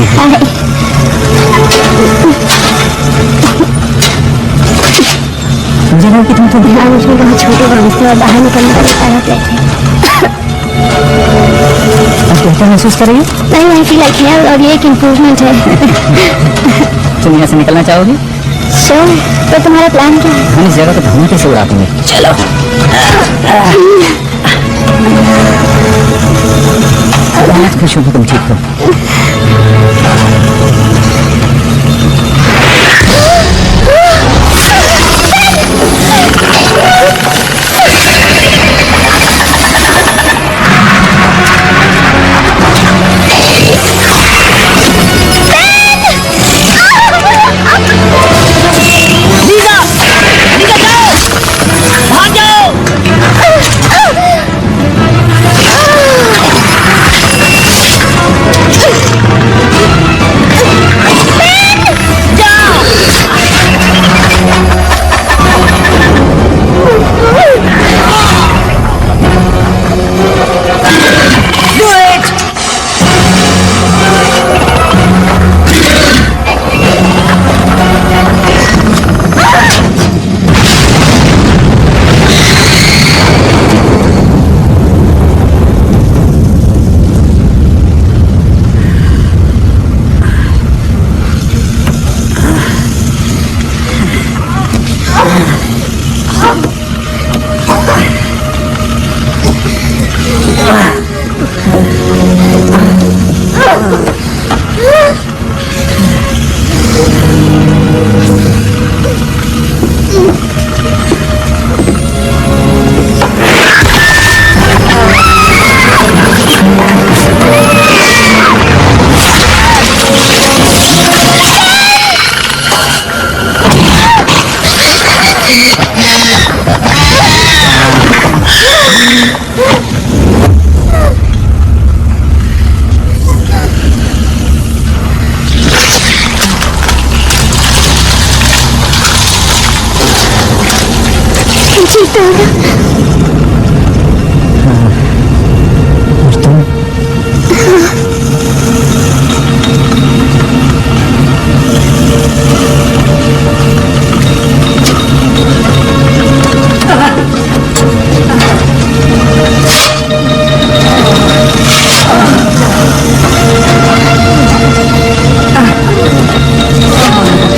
हाय। मुझे लगा कि तुम हाँ, मुझे बहुत छोटे बांस थे और बाहर निकलने का सारा प्लेट अब कैसा महसूस कर रही हो? नहीं, आई फील लाइक हेयर और ये एक इम्प्रूवमेंट है। तुम यहाँ से निकलना चाहोगी? श्योर, तो तुम्हारा प्लान क्या है? हम इस जगह को धमाके से उड़ा देंगे। चलो। बहुत खुश हूँ कि तुम ठीक हो।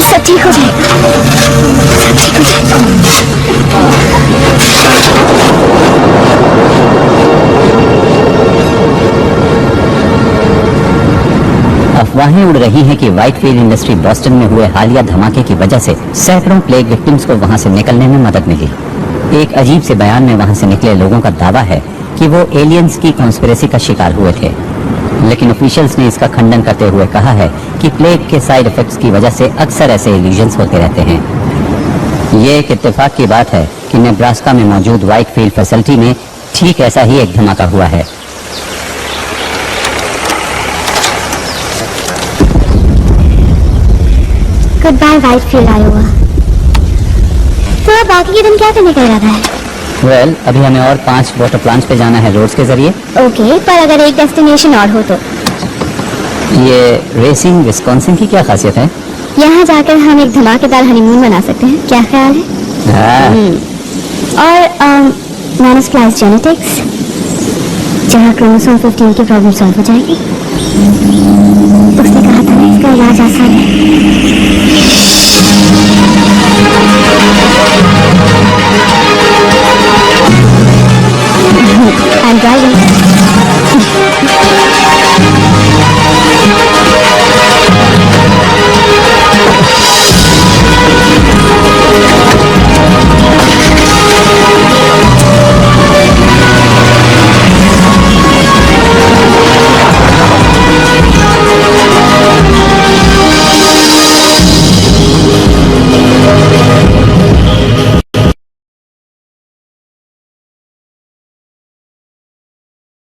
सब ठीक हो जाएगा, सब ठीक हो जाएगा। अफवाहें उड़ रही हैं कि व्हाइटफील्ड इंडस्ट्री बॉस्टन में हुए हालिया धमाके की वजह से सैकड़ों प्लेग विक्टिम्स को वहां से निकलने में मदद मिली। एक अजीब से बयान में वहां से निकले लोगों का दावा है कि वो एलियंस की कॉन्स्पिरेसी का शिकार हुए थे, लेकिन ऑफिशियल्स ने इसका खंडन करते हुए कहा है कि प्लेग के साइड इफेक्ट्स की वजह से अक्सर ऐसे इल्यूजन्स होते रहते हैं। ये एक इत्तेफाक की बात है कि नेब्रास्का में मौजूद व्हाइटफील्ड फैसिलिटी में ठीक ऐसा ही एक धमाका हुआ है। Good bye Whitefield Iowa. तो अब बाकी के दिन क्या करने का इरादा है? वेल, अभी हमें और 5 वाटर प्लांट्स पे जाना है रोड्स के जरिए। ओके, पर अगर एक डेस्टिनेशन और हो तो? ये रेसिंग विस्कॉन्सिन की क्या खासियत है? यहाँ जाकर हम एक धमाकेदार हनीमून मना सकते हैं, क्या ख्याल है? हाँ। और नॉनस्प्लाइस जेनेटिक्स, जहाँ क्रोमोसोम 15 की प्रॉब्लम सॉल्व हो जाएगी। उसने कहा था ना, इसका इलाज आसान है। I'm driving.